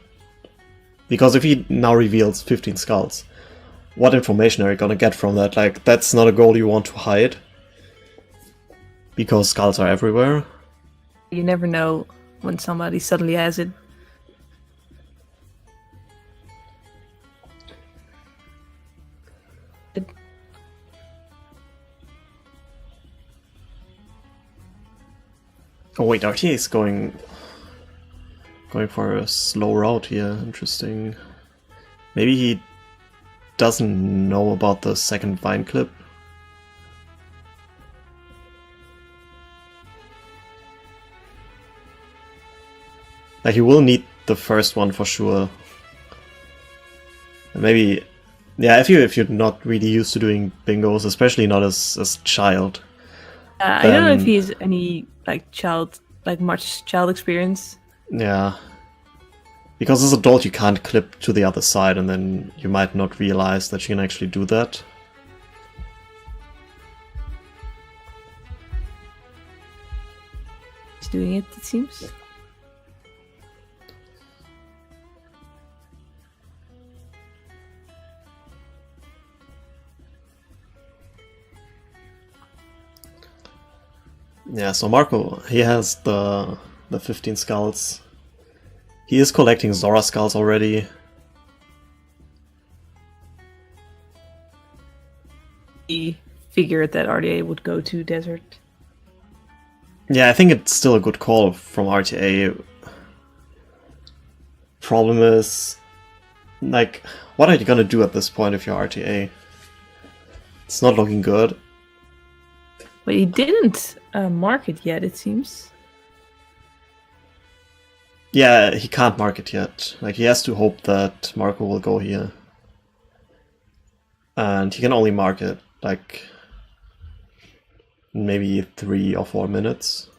Because if he now reveals 15 skulls, what information are you gonna get from that? Like, that's not a goal you want to hide. Because skulls are everywhere. You never know when somebody suddenly has it. Oh wait, RTA is going for a slow route here. Interesting. Maybe he doesn't know about the second vine clip. Like, he will need the first one for sure. And maybe, yeah, if you're not really used to doing bingos, especially not as a child. I don't know if he has any much child experience. Yeah. Because as an adult you can't clip to the other side, and then you might not realize that you can actually do that. He's doing it seems. Yeah, so Marco, he has the 15 skulls. He is collecting Zora skulls already. He figured that RDA would go to desert. Yeah, I think it's still a good call from RTA. Problem is, like, what are you gonna do at this point if you're RTA? It's not looking good. But he didn't mark it yet, it seems. Yeah, he can't mark it yet. Like, he has to hope that Marco will go here. And he can only mark it, like, maybe 3 or 4 minutes.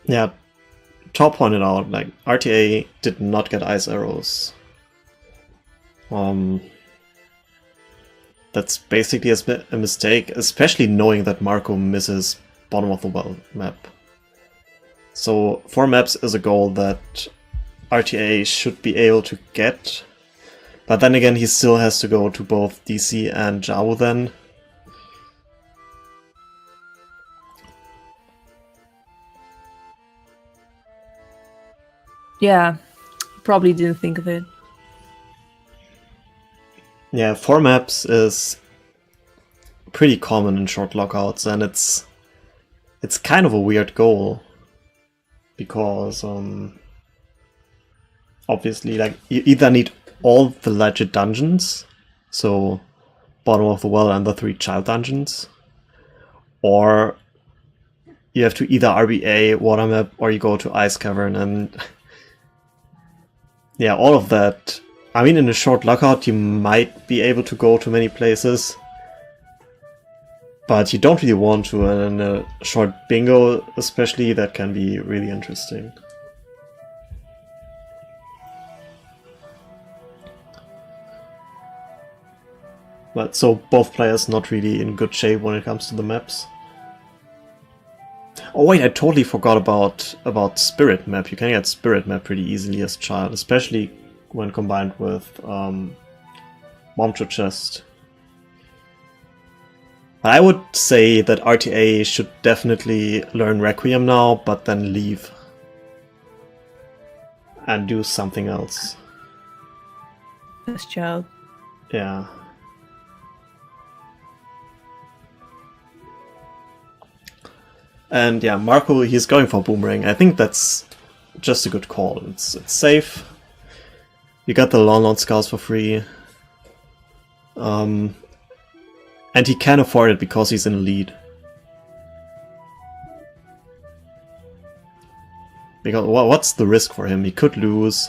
Yeah, Top pointed out, like, RTA did not get ice arrows. That's basically a mistake, especially knowing that Marco misses bottom of the well map. So 4 maps is a goal that RTA should be able to get, but then again he still has to go to both DC and Jawu then. Yeah, probably didn't think of it. Yeah, 4 maps is pretty common in short lockouts, and it's kind of a weird goal, because obviously, like, you either need all the legit dungeons, so bottom of the well and the 3 child dungeons, or you have to either RBA water map or you go to Ice Cavern, and yeah, all of that. I mean, in a short lockout you might be able to go to many places, but you don't really want to, and in a short bingo especially, that can be really interesting. But so both players not really in good shape when it comes to the maps. Oh wait, I totally forgot about Spirit Map. You can get Spirit Map pretty easily as a child, especially when combined with Momcho Chest. I would say that RTA should definitely learn Requiem now, but then leave. And do something else. Best child. Yeah. And yeah, Marco, he's going for Boomerang. I think that's just a good call. It's safe. You got the Lon Skulls for free. And he can afford it because he's in lead. Because what's the risk for him? He could lose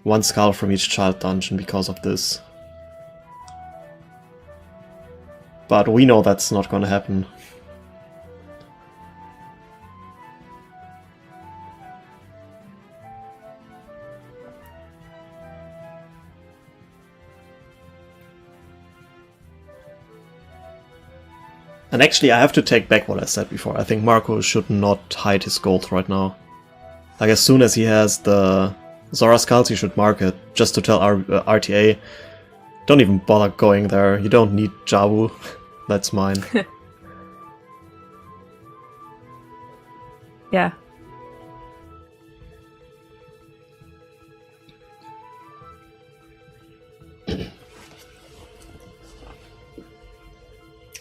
1 skull from each child dungeon because of this. But we know that's not gonna happen. And actually, I have to take back what I said before. I think Marco should not hide his gold right now. Like, as soon as he has the Zora Skulls, he should mark it, just to tell RTA, don't even bother going there, you don't need Jabu, that's mine. Yeah.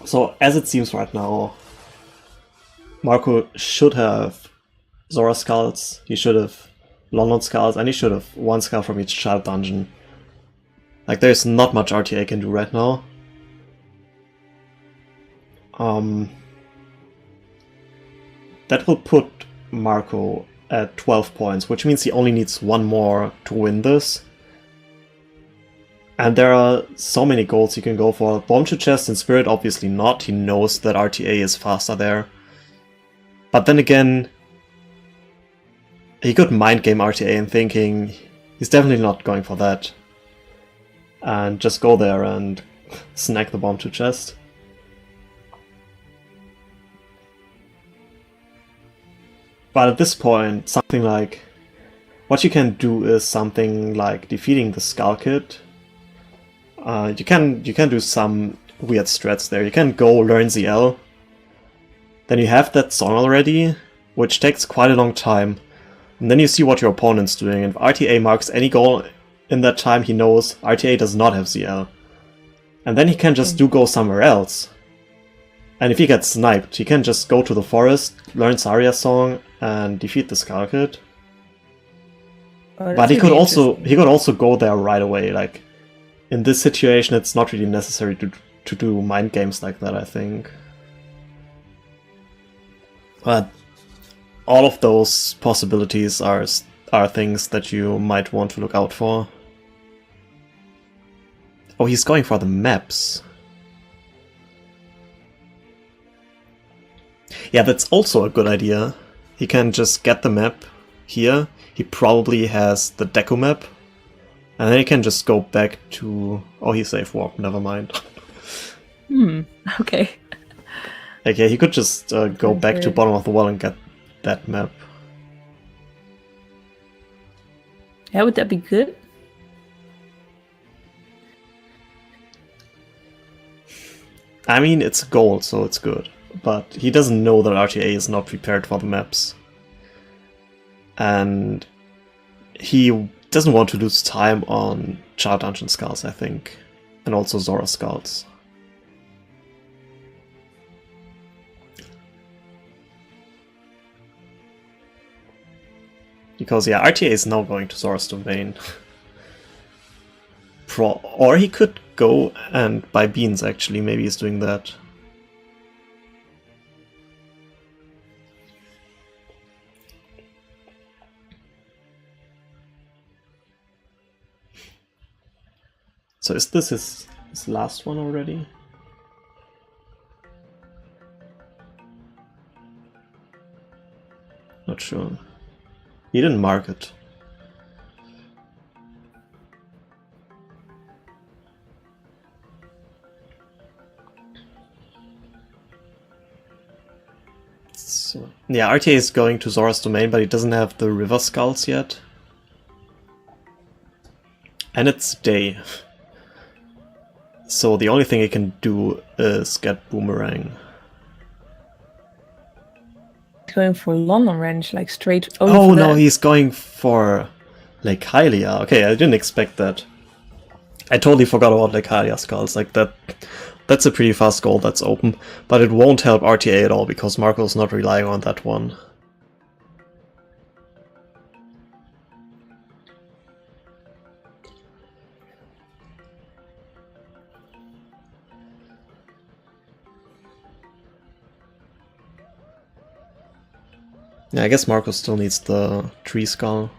So, as it seems right now, Marco should have Zora Skulls, he should have London Skulls, and he should have 1 skull from each child dungeon. Like, there's not much RTA can do right now. That will put Marco at 12 points, which means he only needs 1 more to win this. And there are so many goals he can go for. Bomb to Chest and Spirit, obviously not. He knows that RTA is faster there. But then again, he could mind game RTA and thinking he's definitely not going for that. And just go there and snag the Bomb to Chest. But at this point, something like... what you can do is something like defeating the Skull Kid. You can do some weird strats there. You can go learn ZL. Then you have that song already, which takes quite a long time. And then you see what your opponent's doing. And if RTA marks any goal in that time, he knows RTA does not have ZL. And then he can just go somewhere else. And if he gets sniped, he can just go to the forest, learn Saria's song, and defeat the Skull Kid. Oh, but he could also go there right away. Like, in this situation, it's not really necessary to do mind games like that, I think. But all of those possibilities are things that you might want to look out for. Oh, he's going for the maps. Yeah, that's also a good idea. He can just get the map here. He probably has the Deku map. And then he can just go back to... oh, he saved warp, never mind. Okay. Okay, he could just go back to bottom of the wall and get that map. Yeah, would that be good? I mean, it's gold, so it's good. But he doesn't know that RTA is not prepared for the maps. And he doesn't want to lose time on Child Dungeon Skulls, I think. And also Zora Skulls. Because, yeah, RTA is now going to Zora's Domain. Or he could go and buy beans, actually. Maybe he's doing that. So is this his last one already? Not sure. He didn't mark it. So, yeah, RTA is going to Zora's Domain, but he doesn't have the River Skulls yet. And it's day. So the only thing he can do is get Boomerang. He's going for London range, like straight over. Oh no, he's going for Lake Hylia. Okay, I didn't expect that. I totally forgot about Lake Hylia skulls. Like that's a pretty fast goal that's open, but it won't help RTA at all because Marco's not relying on that one. Yeah, I guess Marco still needs the tree skull.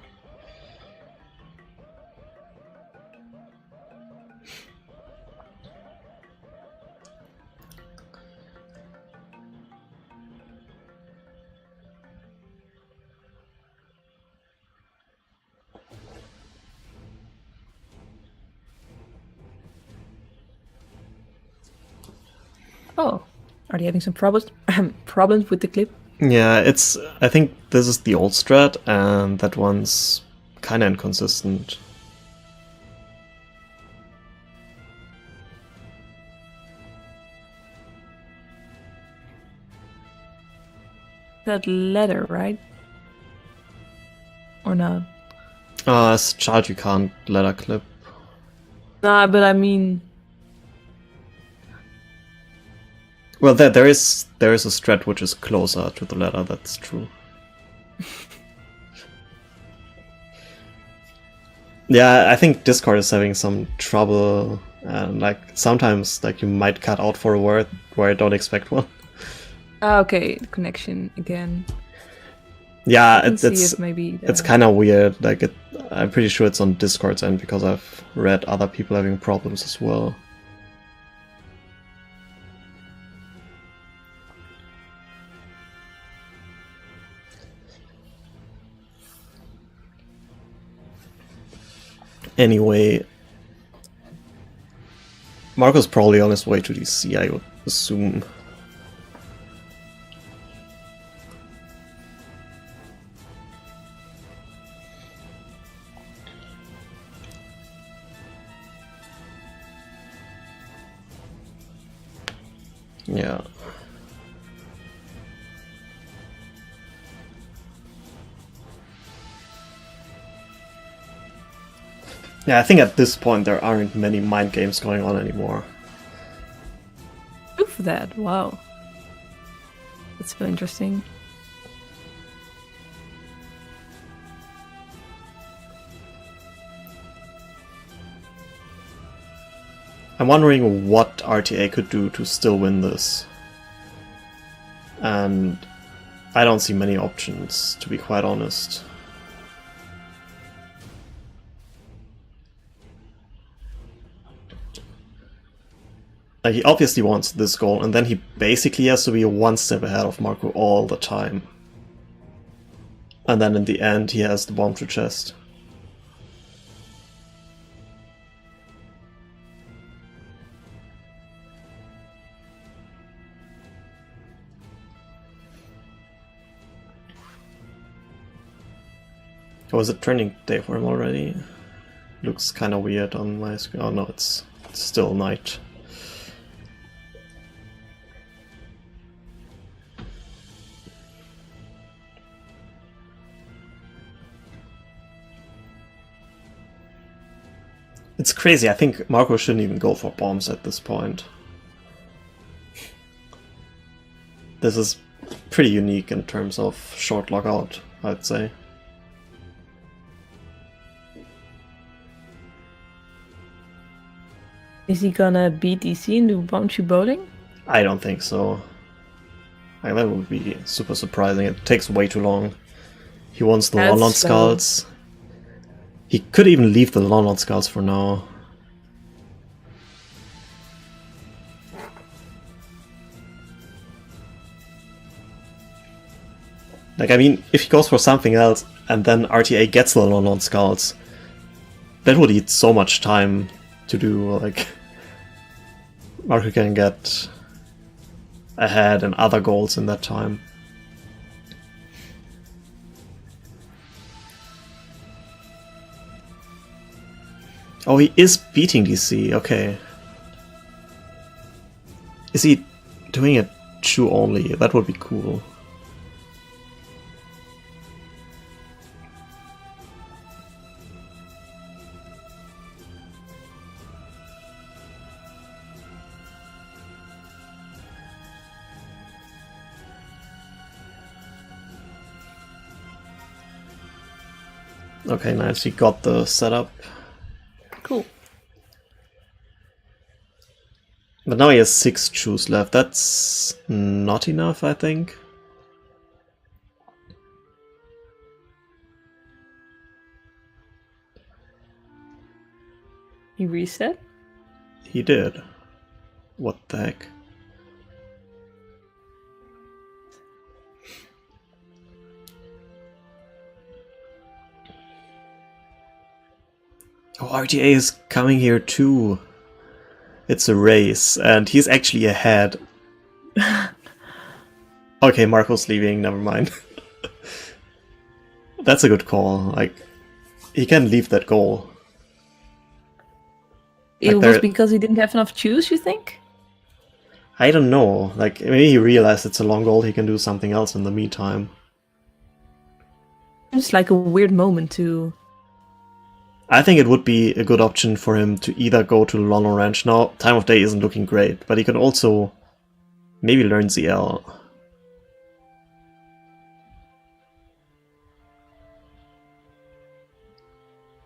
Oh, are they having some problems with the clip? Yeah, I think this is the old strat, and that one's kinda inconsistent. That ladder, right? Or not? As a child you can't ladder clip. Nah, but I mean... Well, there is a strat which is closer to the ladder, that's true. Yeah, I think Discord is having some trouble, and like sometimes like you might cut out for a word where I don't expect one. Ah, okay, the connection again. Yeah, maybe it's kind of weird. Like I'm pretty sure it's on Discord's end because I've read other people having problems as well. Anyway, Marco's probably on his way to DC, I would assume. Yeah. Yeah, I think at this point there aren't many mind games going on anymore. Good for that, wow. That's so interesting. I'm wondering what RTA could do to still win this. And I don't see many options, to be quite honest. He obviously wants this goal, and then he basically has to be one step ahead of Marco all the time. And then in the end he has the bomb to chest. Oh, is it trending day for him already? Looks kind of weird on my screen. Oh no, it's still night. It's crazy, I think Marco shouldn't even go for bombs at this point. This is pretty unique in terms of short lockout, I'd say. Is he gonna beat DC and do bouncy bowling? I don't think so. Like, that would be super surprising. It takes way too long. He wants the London Skulls. He could even leave the London Skulls for now. Like, I mean, if he goes for something else and then RTA gets the London Skulls, that would eat so much time to do. Like, Marco can get ahead and other goals in that time. Oh, he is beating DC, okay. Is he doing it Chu only? That would be cool. Okay, nice. He got the setup. Cool. But now he has 6 Chus left. That's not enough, I think. He reset? He did. What the heck? Oh, RTA is coming here too. It's a race, and he's actually ahead. Okay, Marco's leaving, never mind. That's a good call. Like, he can leave that goal. It Like, was because he didn't have enough Chus, you think? I don't know. Like, maybe he realized it's a long goal, he can do something else in the meantime. It's like a weird moment to... I think it would be a good option for him to either go to London Ranch now. Time of day isn't looking great, but he can also maybe learn ZL.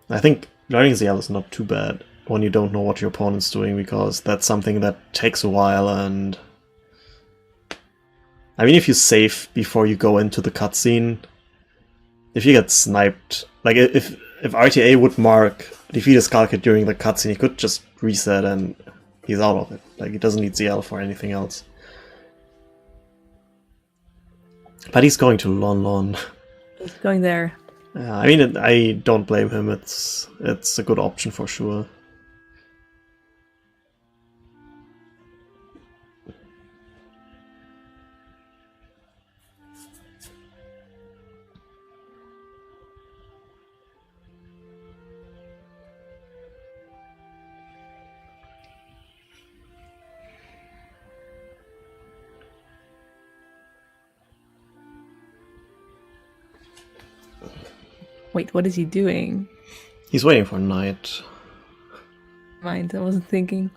I think learning ZL is not too bad when you don't know what your opponent's doing, because that's something that takes a while. And I mean, if you save before you go into the cutscene, if you get sniped, like if RTA would mark defeat a Skull Kid during the cutscene, he could just reset and he's out of it. Like, he doesn't need ZL for anything else. But he's going to Lon Lon. He's going there. I mean, I don't blame him. It's a good option for sure. Wait, what is he doing? He's waiting for night. Mind, I wasn't thinking.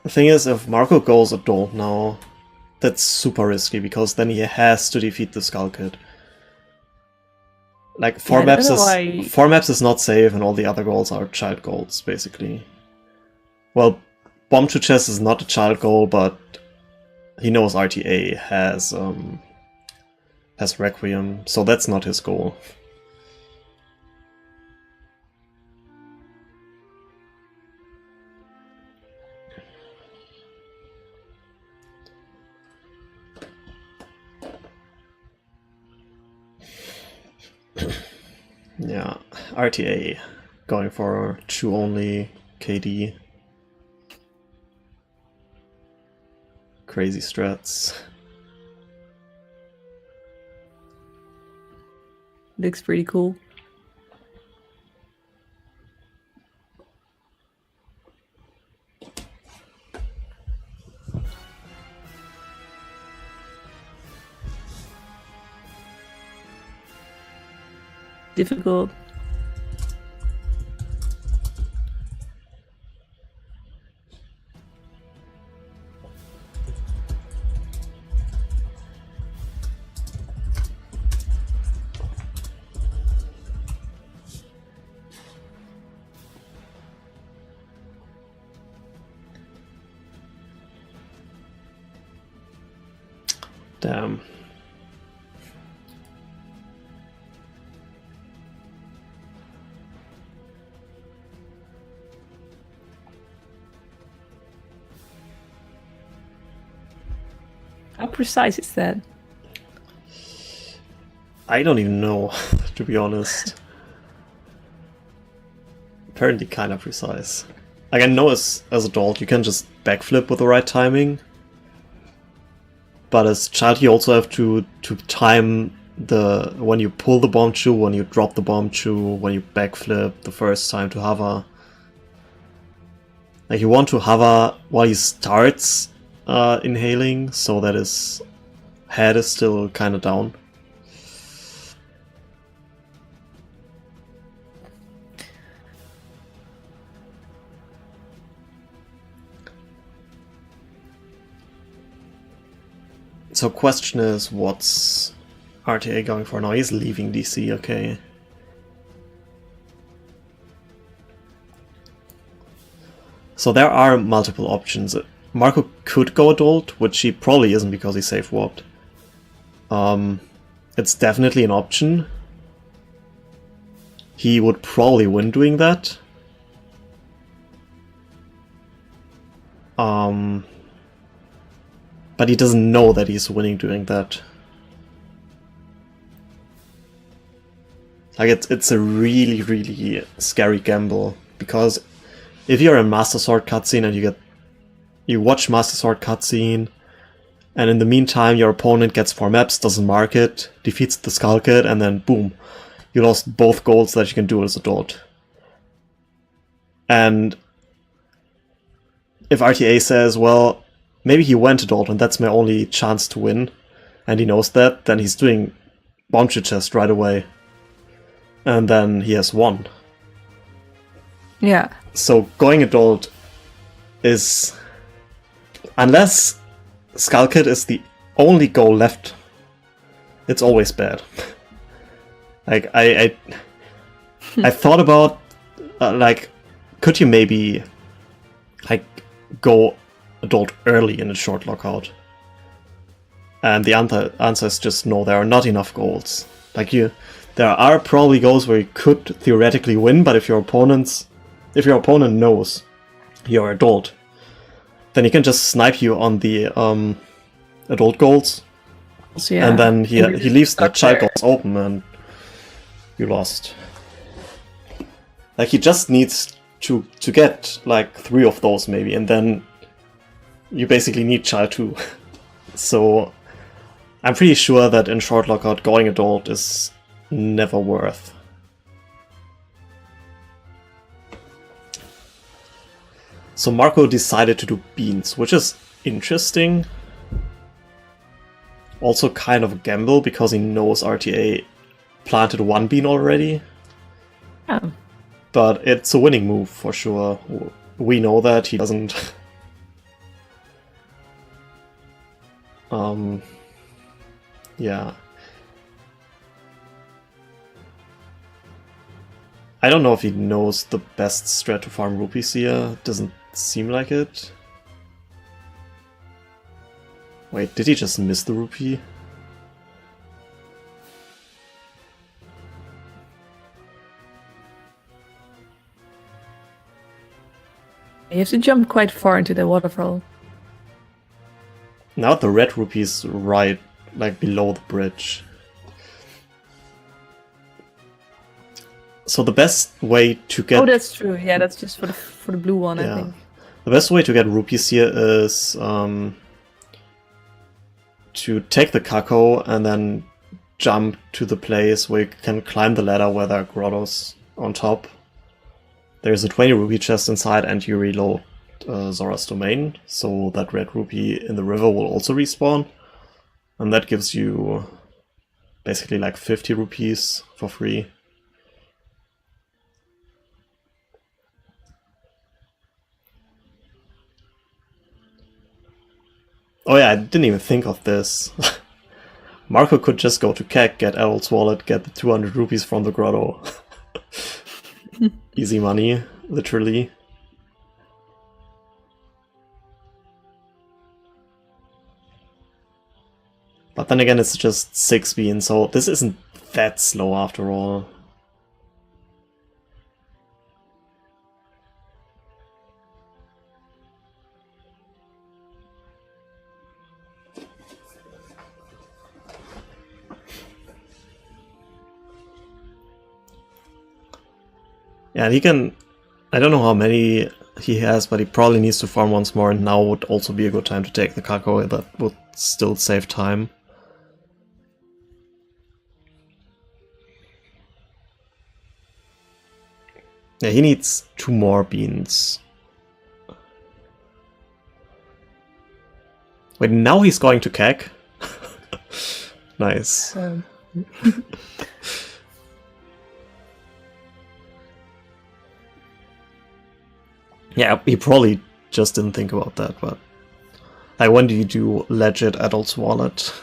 The thing is, if Marco goes adult now, that's super risky, because then he has to defeat the Skull Kid. Like, 4 maps is not safe, and all the other goals are child goals, basically. Well, Bomb to Chest is not a child goal, but he knows RTA has Requiem, so that's not his goal. Yeah, RTA going for Chu only KD. Crazy strats. Looks pretty cool. Difficult. Damn. How precise is that? I don't even know, to be honest. Apparently kind of precise. Like, I know as adult you can just backflip with the right timing. But as child you also have to time when you pull the bomb chew, when you drop the bomb chew, when you backflip the first time to hover. Like, you want to hover while he starts inhaling, so that his head is still kind of down. So question is, what's RTA going for now? He's leaving DC, okay. So there are multiple options. Marco could go adult, which he probably isn't because he safe warped. It's definitely an option. He would probably win doing that. But he doesn't know that he's winning doing that. Like, it's a really, really scary gamble, because if you're in Master Sword cutscene and you watch Master Sword cutscene, and in the meantime your opponent gets 4 maps, doesn't mark it, defeats the Skull Kid, and then boom, you lost both goals that you can do as adult. And if RTA says, well, maybe he went adult and that's my only chance to win, and he knows that, then he's doing Bomb Chew Chest right away. And then he has won. Yeah. So going adult is, unless Skull Kid is the only goal left, it's always bad. Like, I thought about, like, could you maybe, like, go adult early in a short lockout? And the answer is just no, there are not enough goals. Like, there are probably goals where you could theoretically win, but if your opponent knows you're adult, then he can just snipe you on the adult goals, So, yeah. and then he leaves the stuck child there. goals open, and you lost. Like, he just needs to get like 3 of those maybe, and then you basically need child 2. So I'm pretty sure that in short lockout going adult is never worth. So Marco decided to do beans, which is interesting. Also kind of a gamble, because he knows RTA planted 1 bean already. Yeah. But it's a winning move for sure. We know that he doesn't. Yeah. I don't know if he knows the best strat to farm rupees here. Doesn't seem like it. Wait, did he just miss the rupee? You have to jump quite far into the waterfall. Now the red rupee is right, like below the bridge. So the best way to get... Oh, that's true. Yeah, that's just for the blue one, Yeah. I think. The best way to get rupees here is to take the Kako and then jump to the place where you can climb the ladder where there are grottos on top. There's a 20 rupee chest inside, and you reload Zora's Domain, so that red rupee in the river will also respawn. And that gives you basically like 50 rupees for free. Oh yeah, I didn't even think of this. Marco could just go to Kek, get Errol's wallet, get the 200 rupees from the grotto. Easy money, literally. But then again, it's just 6 beans, so this isn't that slow after all. Yeah, and he can... I don't know how many he has, but he probably needs to farm once more, and now would also be a good time to take the Kako. That would still save time. Yeah, he needs 2 more beans. Wait, now he's going to keg? Nice. Yeah, he probably just didn't think about that, but... Like, when do you do legit adult's wallet?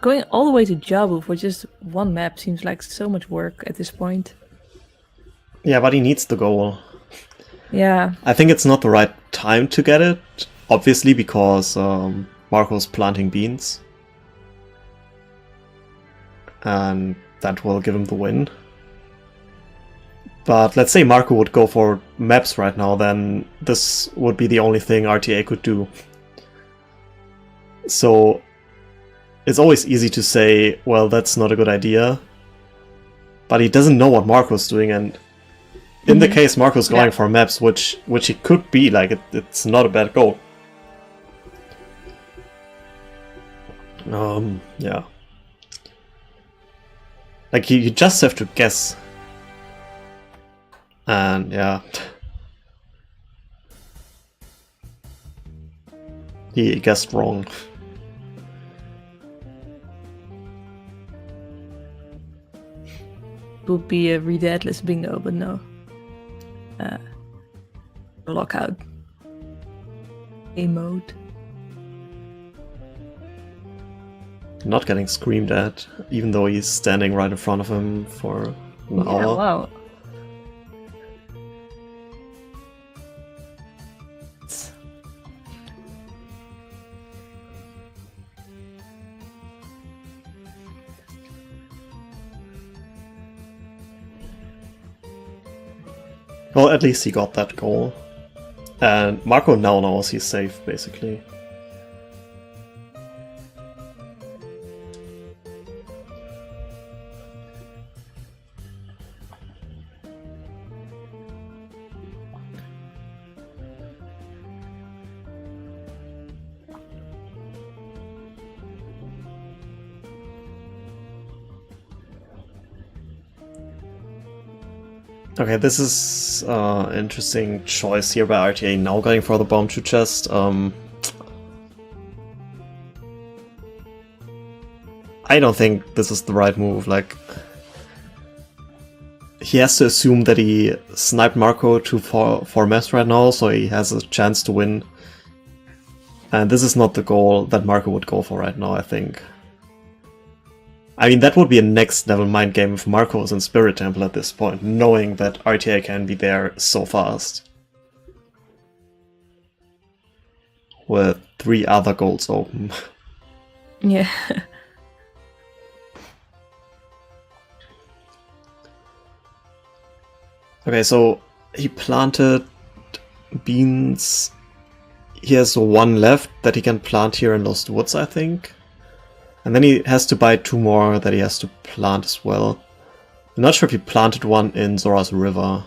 Going all the way to Jabu for just one map seems like so much work at this point. Yeah, but he needs the goal. Yeah. I think it's not the right time to get it, obviously, because Marco's planting beans. And that will give him the win. But let's say Marco would go for maps right now, then this would be the only thing RTA could do. So it's always easy to say, well, that's not a good idea. But he doesn't know what Marco's doing, and in the case Marco's going for maps, which he could be, like, it's not a bad goal. Yeah. Like, you just have to guess. And, yeah. He guessed wrong. Would be a redeadless bingo, but no. Lockout. A mode. Not getting screamed at, even though he's standing right in front of him for an hour. Wow. Well, at least he got that goal. And Marco now knows he's safe, basically. Okay, this is interesting choice here by RTA, now going for the bomb to chest. I don't think this is the right move. Like, he has to assume that he sniped Marco to 4 maps right now, so he has a chance to win. And this is not the goal that Marco would go for right now, I think. I mean, that would be a next level mind game if Marco was in Spirit Temple at this point, knowing that RTA can be there so fast. With 3 other goals open. Yeah. Okay, so he planted beans. He has 1 left that he can plant here in Lost Woods, I think. And then he has to buy 2 more that he has to plant as well. I'm not sure if he planted 1 in Zora's River.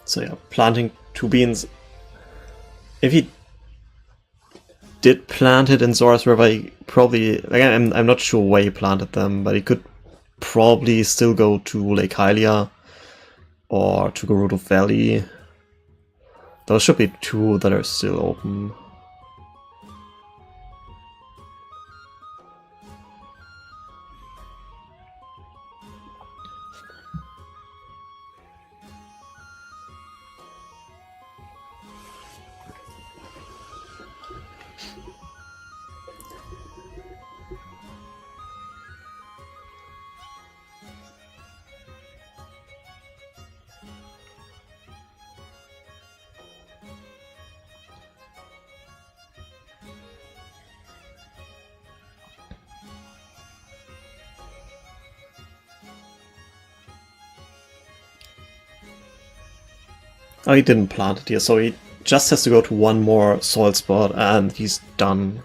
So yeah, planting 2 beans. If he did plant it in Zora's River, he probably... Again, I'm not sure where he planted them, but he could probably still go to Lake Hylia or to Gerudo Valley. Those should be two that are still open. Oh, he didn't plant it here, so he just has to go to one more soil spot and he's done.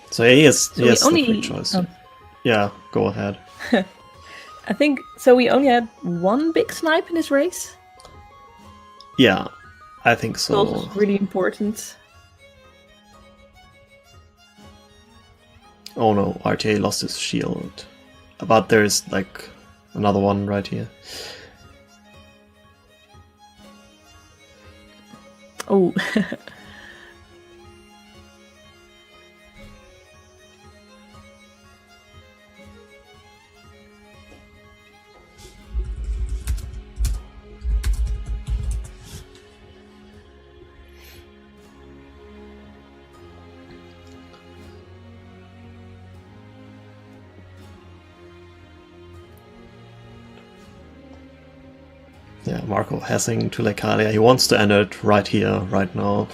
So he has the free choice. Oh. Yeah, go ahead. I think so. We only had one big snipe in this race. Yeah, I think so. That was really important. Oh no, RTA lost his shield. But there's like another one right here. Oh. Yeah, Marco Hessing to Lecalia. He wants to end it right here, right now.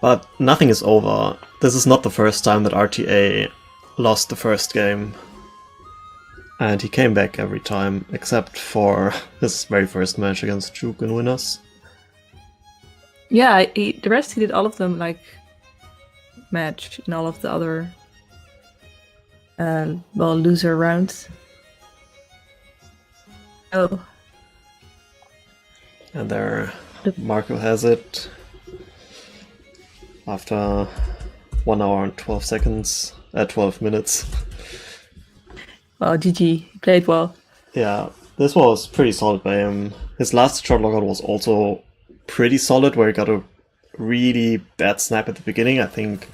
But nothing is over. This is not the first time that RTA lost the first game. And he came back every time, except for his very first match against Juke in Winners. Yeah, the rest he did all of them like match in all of the other loser rounds. Oh. And there Marco has it. After 1 hour and 12 seconds, 12 minutes. Well, GG, he played well. Yeah, this was pretty solid by him. His last shot lockout was also pretty solid, where he got a really bad snap at the beginning. I think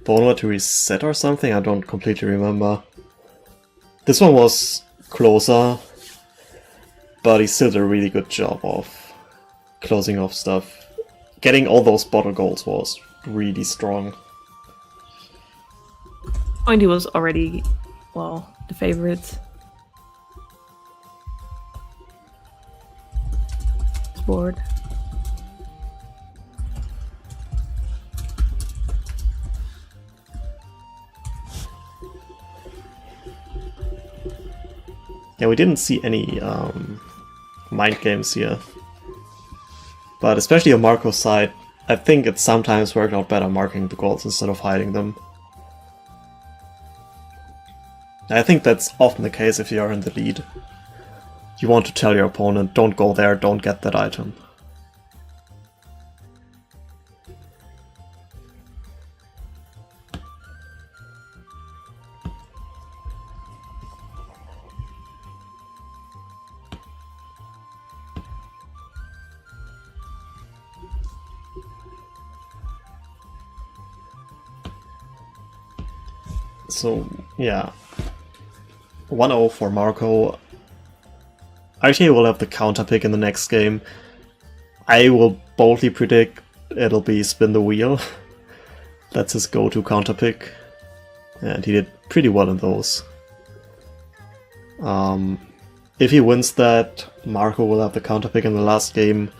Bono to reset or something, I don't completely remember. This one was closer, but he still did a really good job of closing off stuff. Getting all those bottle goals was really strong. And he was already, well, the favorite. Board. Yeah, we didn't see any mind games here. But especially on Marco's side, I think it sometimes worked out better marking the goals instead of hiding them. I think that's often the case if you're in the lead. You want to tell your opponent, don't go there, don't get that item. So, yeah. 1-0 for Marco. RTA will have the counter pick in the next game. I will boldly predict it'll be spin the wheel. That's his go-to counter pick. And he did pretty well in those. If he wins that, Marco will have the counter pick in the last game.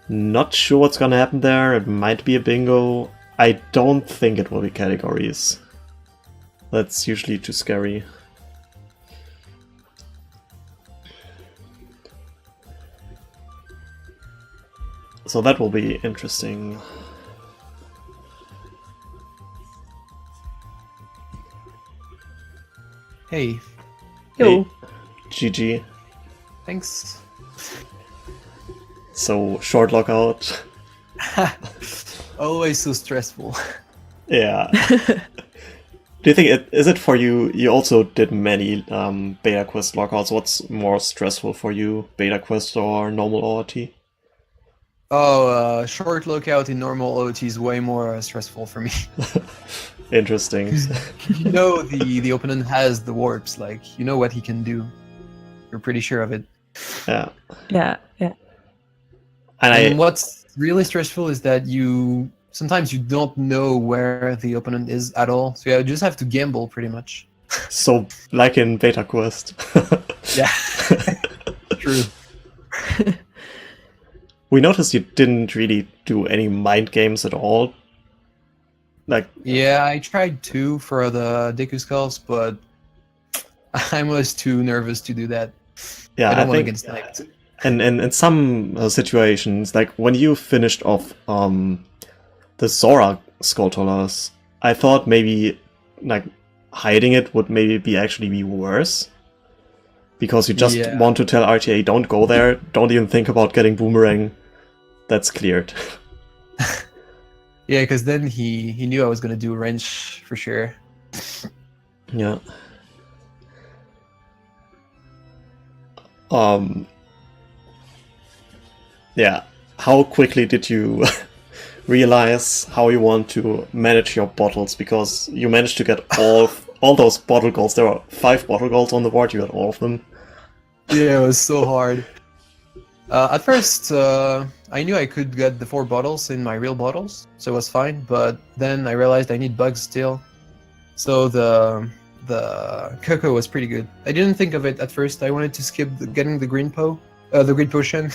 Not sure what's gonna happen there. It might be a bingo. I don't think it will be categories. That's usually too scary. So that will be interesting. Hey, Yo. Hey, GG. thanks. So, short lockout. Always so stressful. Yeah. Do you think is it for you? You also did many beta quest lockouts. What's more stressful for you, beta quest or normal ORT? Oh, short lookout in normal OT is way more stressful for me. Interesting. You know the opponent has the warps, like you know what he can do. You're pretty sure of it. Yeah. Yeah, yeah. And what's really stressful is that sometimes you don't know where the opponent is at all, so you just have to gamble pretty much. So, like in beta quest. Yeah, true. We noticed you didn't really do any mind games at all. Like, Yeah, I tried to for the Deku Skulls, but I was too nervous to do that. yeah, I don't want to think get sniped. and in some situations, like when you finished off the Zora Skulltollers, I thought maybe like hiding it would maybe actually be worse. Because you just Yeah. want to tell RTA, don't go there, don't even think about getting Boomerang. That's cleared. Yeah, because then he knew I was gonna do wrench for sure. Yeah. Yeah. How quickly did you realize how you want to manage your bottles? Because you managed to get all those bottle goals. There were 5 bottle goals on the board. You got all of them. Yeah, it was so hard. At first, I knew I could get the 4 bottles in my real bottles, so it was fine. But then I realized I need bugs still. So the cocoa was pretty good. I didn't think of it at first. I wanted to skip getting the green potion.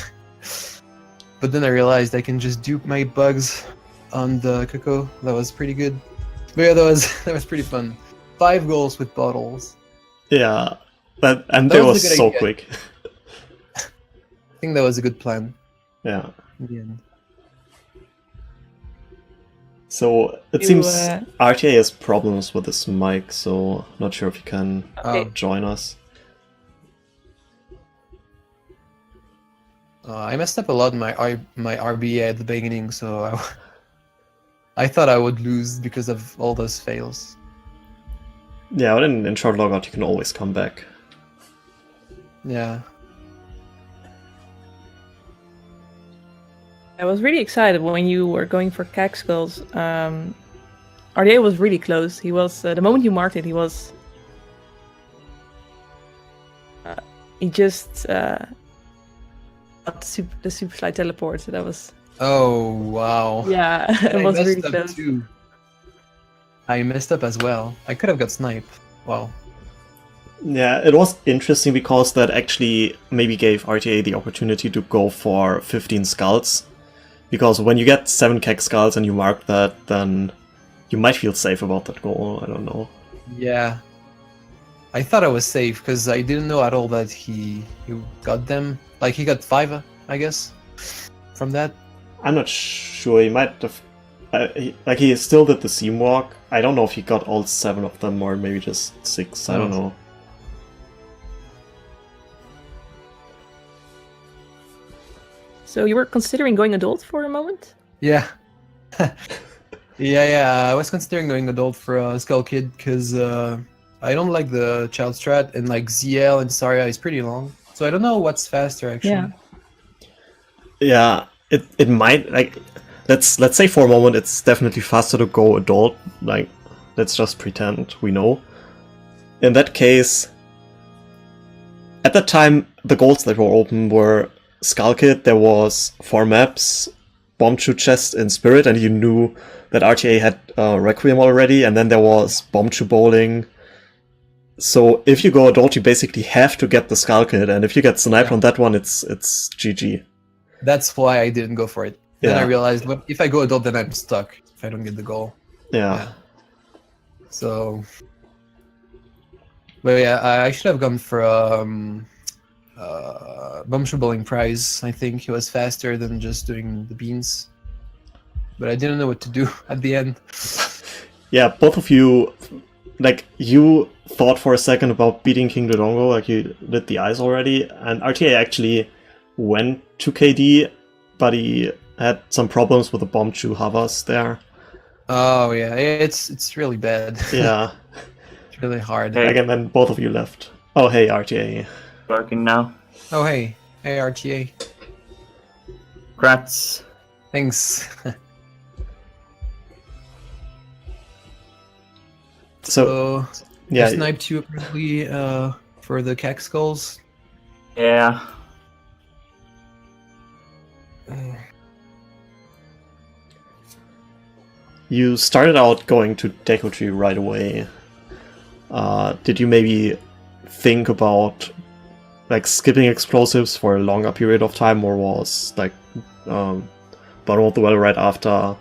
But then I realized I can just dupe my bugs on the cocoa. That was pretty good. But yeah, that was pretty fun. 5 goals with bottles. Yeah. And That they were was a good so idea. quick. I think that was a good plan Yeah. in the end. So it You, seems RTA has problems with his mic, so not sure if you can Okay. join us. I messed up a lot in my RBA at the beginning, so I thought I would lose because of all those fails. Yeah, but in short logout you can always come back. Yeah. I was really excited when you were going for CAC skulls. RDA was really close. He was the moment you marked it, he was. He just got the super slide teleport. So that was. Oh wow. Yeah, And it I was messed really up close. too. I messed up as well. I could have got sniped. Wow. Yeah, it was interesting because that actually maybe gave RTA the opportunity to go for 15 skulls. Because when you get 7 keg skulls and you mark that, then you might feel safe about that goal, I don't know. Yeah. I thought I was safe because I didn't know at all that he got them. Like he got 5, I guess, from that. I'm not sure, he might have... he still did the seam walk. I don't know if he got all 7 of them or maybe just 6, I don't know. So you were considering going adult for a moment? Yeah. Yeah. I was considering going adult for Skull Kid because I don't like the child strat, and like ZL and Saria is pretty long. So I don't know what's faster actually. Yeah. Yeah, it might, like, let's say for a moment it's definitely faster to go adult, like, let's just pretend we know. In that case, at that time, the goals that were open were Skull Kid, there was 4 maps, Bomb Chew Chest and Spirit, and you knew that RTA had Requiem already, and then there was Bomb Chew Bowling. So if you go adult, you basically have to get the Skull Kid, and if you get sniped on that one, it's GG. That's why I didn't go for it. Then I Yeah. realized, well, if I go adult, then I'm stuck if I don't get the goal. Yeah. So, but yeah, I should have gone for Bombshell Bowling Prize. I think he was faster than just doing the beans. But I didn't know what to do at the end. Yeah, both of you, like, you thought for a second about beating King Dodongo, like you did the ice already, and RTA actually went to KD, but he had some problems with the Bombchu Havas there. Oh yeah, it's really bad. Yeah. It's really hard. Hey. Again, then both of you left. Oh, hey, RTA. Working now. Oh hey, hey RTA. Congrats. Thanks. So, I yeah, sniped you apparently for the cack skulls. Yeah. you started out going to Deku Tree right away. Did you maybe think about like skipping explosives for a longer period of time, or was like bottom of the well right after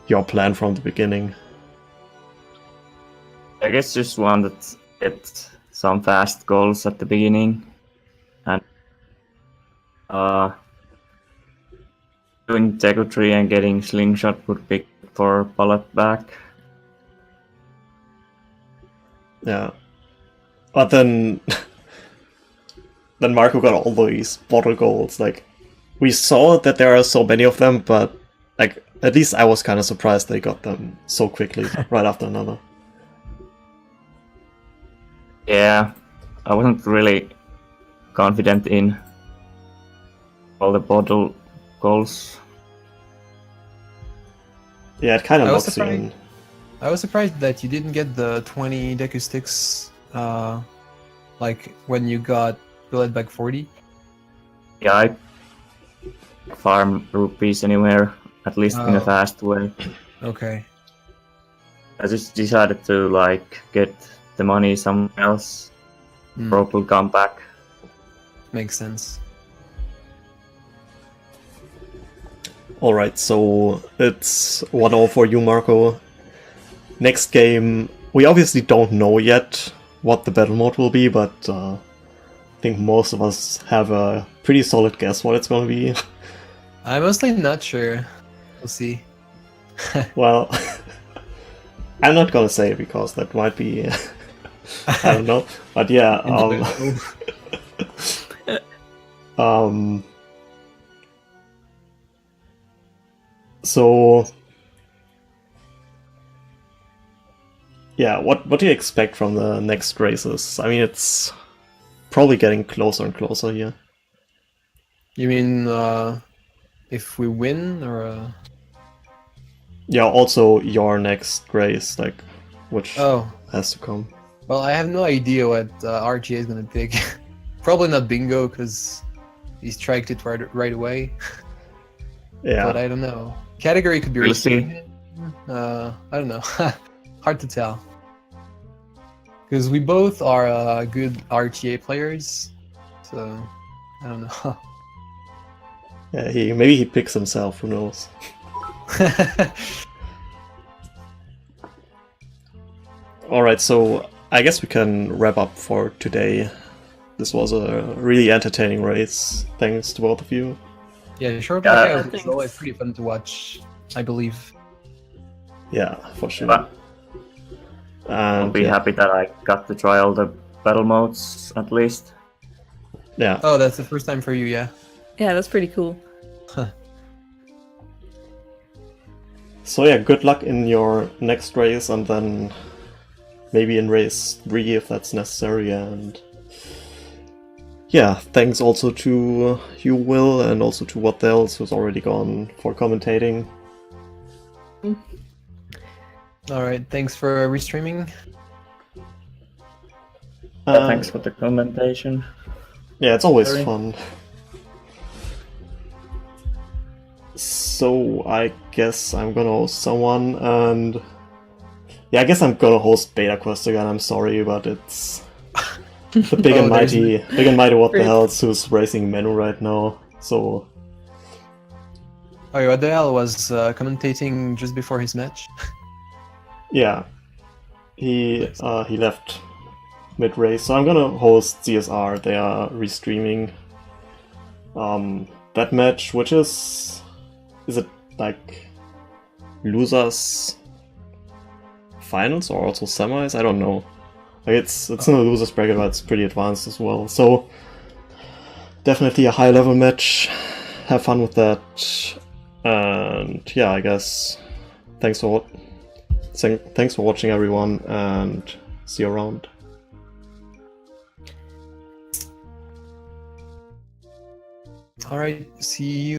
your plan from the beginning? I guess just wanted to get some fast goals at the beginning, and doing Deku Tree and getting Slingshot would be good for bullet back. Yeah, but then Marco got all these bottle goals. Like, we saw that there are so many of them, but like at least I was kind of surprised they got them so quickly, right after another. Yeah, I wasn't really confident in all the bottle goals. Yeah, it kind of I was locks you in. I was surprised that you didn't get the 20 Deku sticks, like when you got bullet bag 40. Yeah, I farm rupees anywhere, at least in a Oh. fast way. Okay. I just decided to like get the money somewhere else. Hmm. Rope will come back. Makes sense. Alright, so it's 1-0 for you, Marco. Next game, we obviously don't know yet what the battle mode will be, but I think most of us have a pretty solid guess what it's going to be. I'm mostly not sure. We'll see. Well, I'm not going to say because that might be... I don't know. But yeah, so... Yeah, what do you expect from the next races? I mean, it's probably getting closer and closer here. You mean if we win or? Yeah, also your next race, like, which Oh, has to come. well, I have no idea what RGA is gonna pick. Probably not Bingo because he striked it right away. Yeah, But I don't know. Category could be We'll risky. I don't know. Hard to tell. Because we both are good RTA players, so I don't know. yeah. Maybe he picks himself. Who knows? All right, so I guess we can wrap up for today. This was a really entertaining race. Thanks to both of you. Yeah, short Yeah, blackouts is thanks. always pretty fun to watch, I believe. Yeah, for sure. But I'll And be happy that I got to try all the battle modes at least. yeah, Oh, that's the first time for you, yeah. Yeah, that's pretty cool. so yeah, good luck in your next race, and then maybe in race 3 if that's necessary. And yeah, thanks also to you, Will, and also to What the Else, who's already gone, for commentating. Alright, thanks for restreaming. Thanks for the commentation. Yeah, it's always Sorry. fun. So I guess I'm gonna host someone, and yeah, I guess I'm gonna host Beta Quest again. I'm sorry, but it's the big and Oh, there's mighty, What the Rip. Hell who's racing Menu right now. So Oh, yeah, what the hell was commentating just before his match? Yeah, he left mid race, so I'm gonna host CSR. They are restreaming that match, which is it like losers finals or also semis? I don't know. Like it's in the losers bracket, but it's pretty advanced as well. So definitely a high level match. Have fun with that. And yeah, I guess thanks for watching, everyone, and see you around. All right, see you.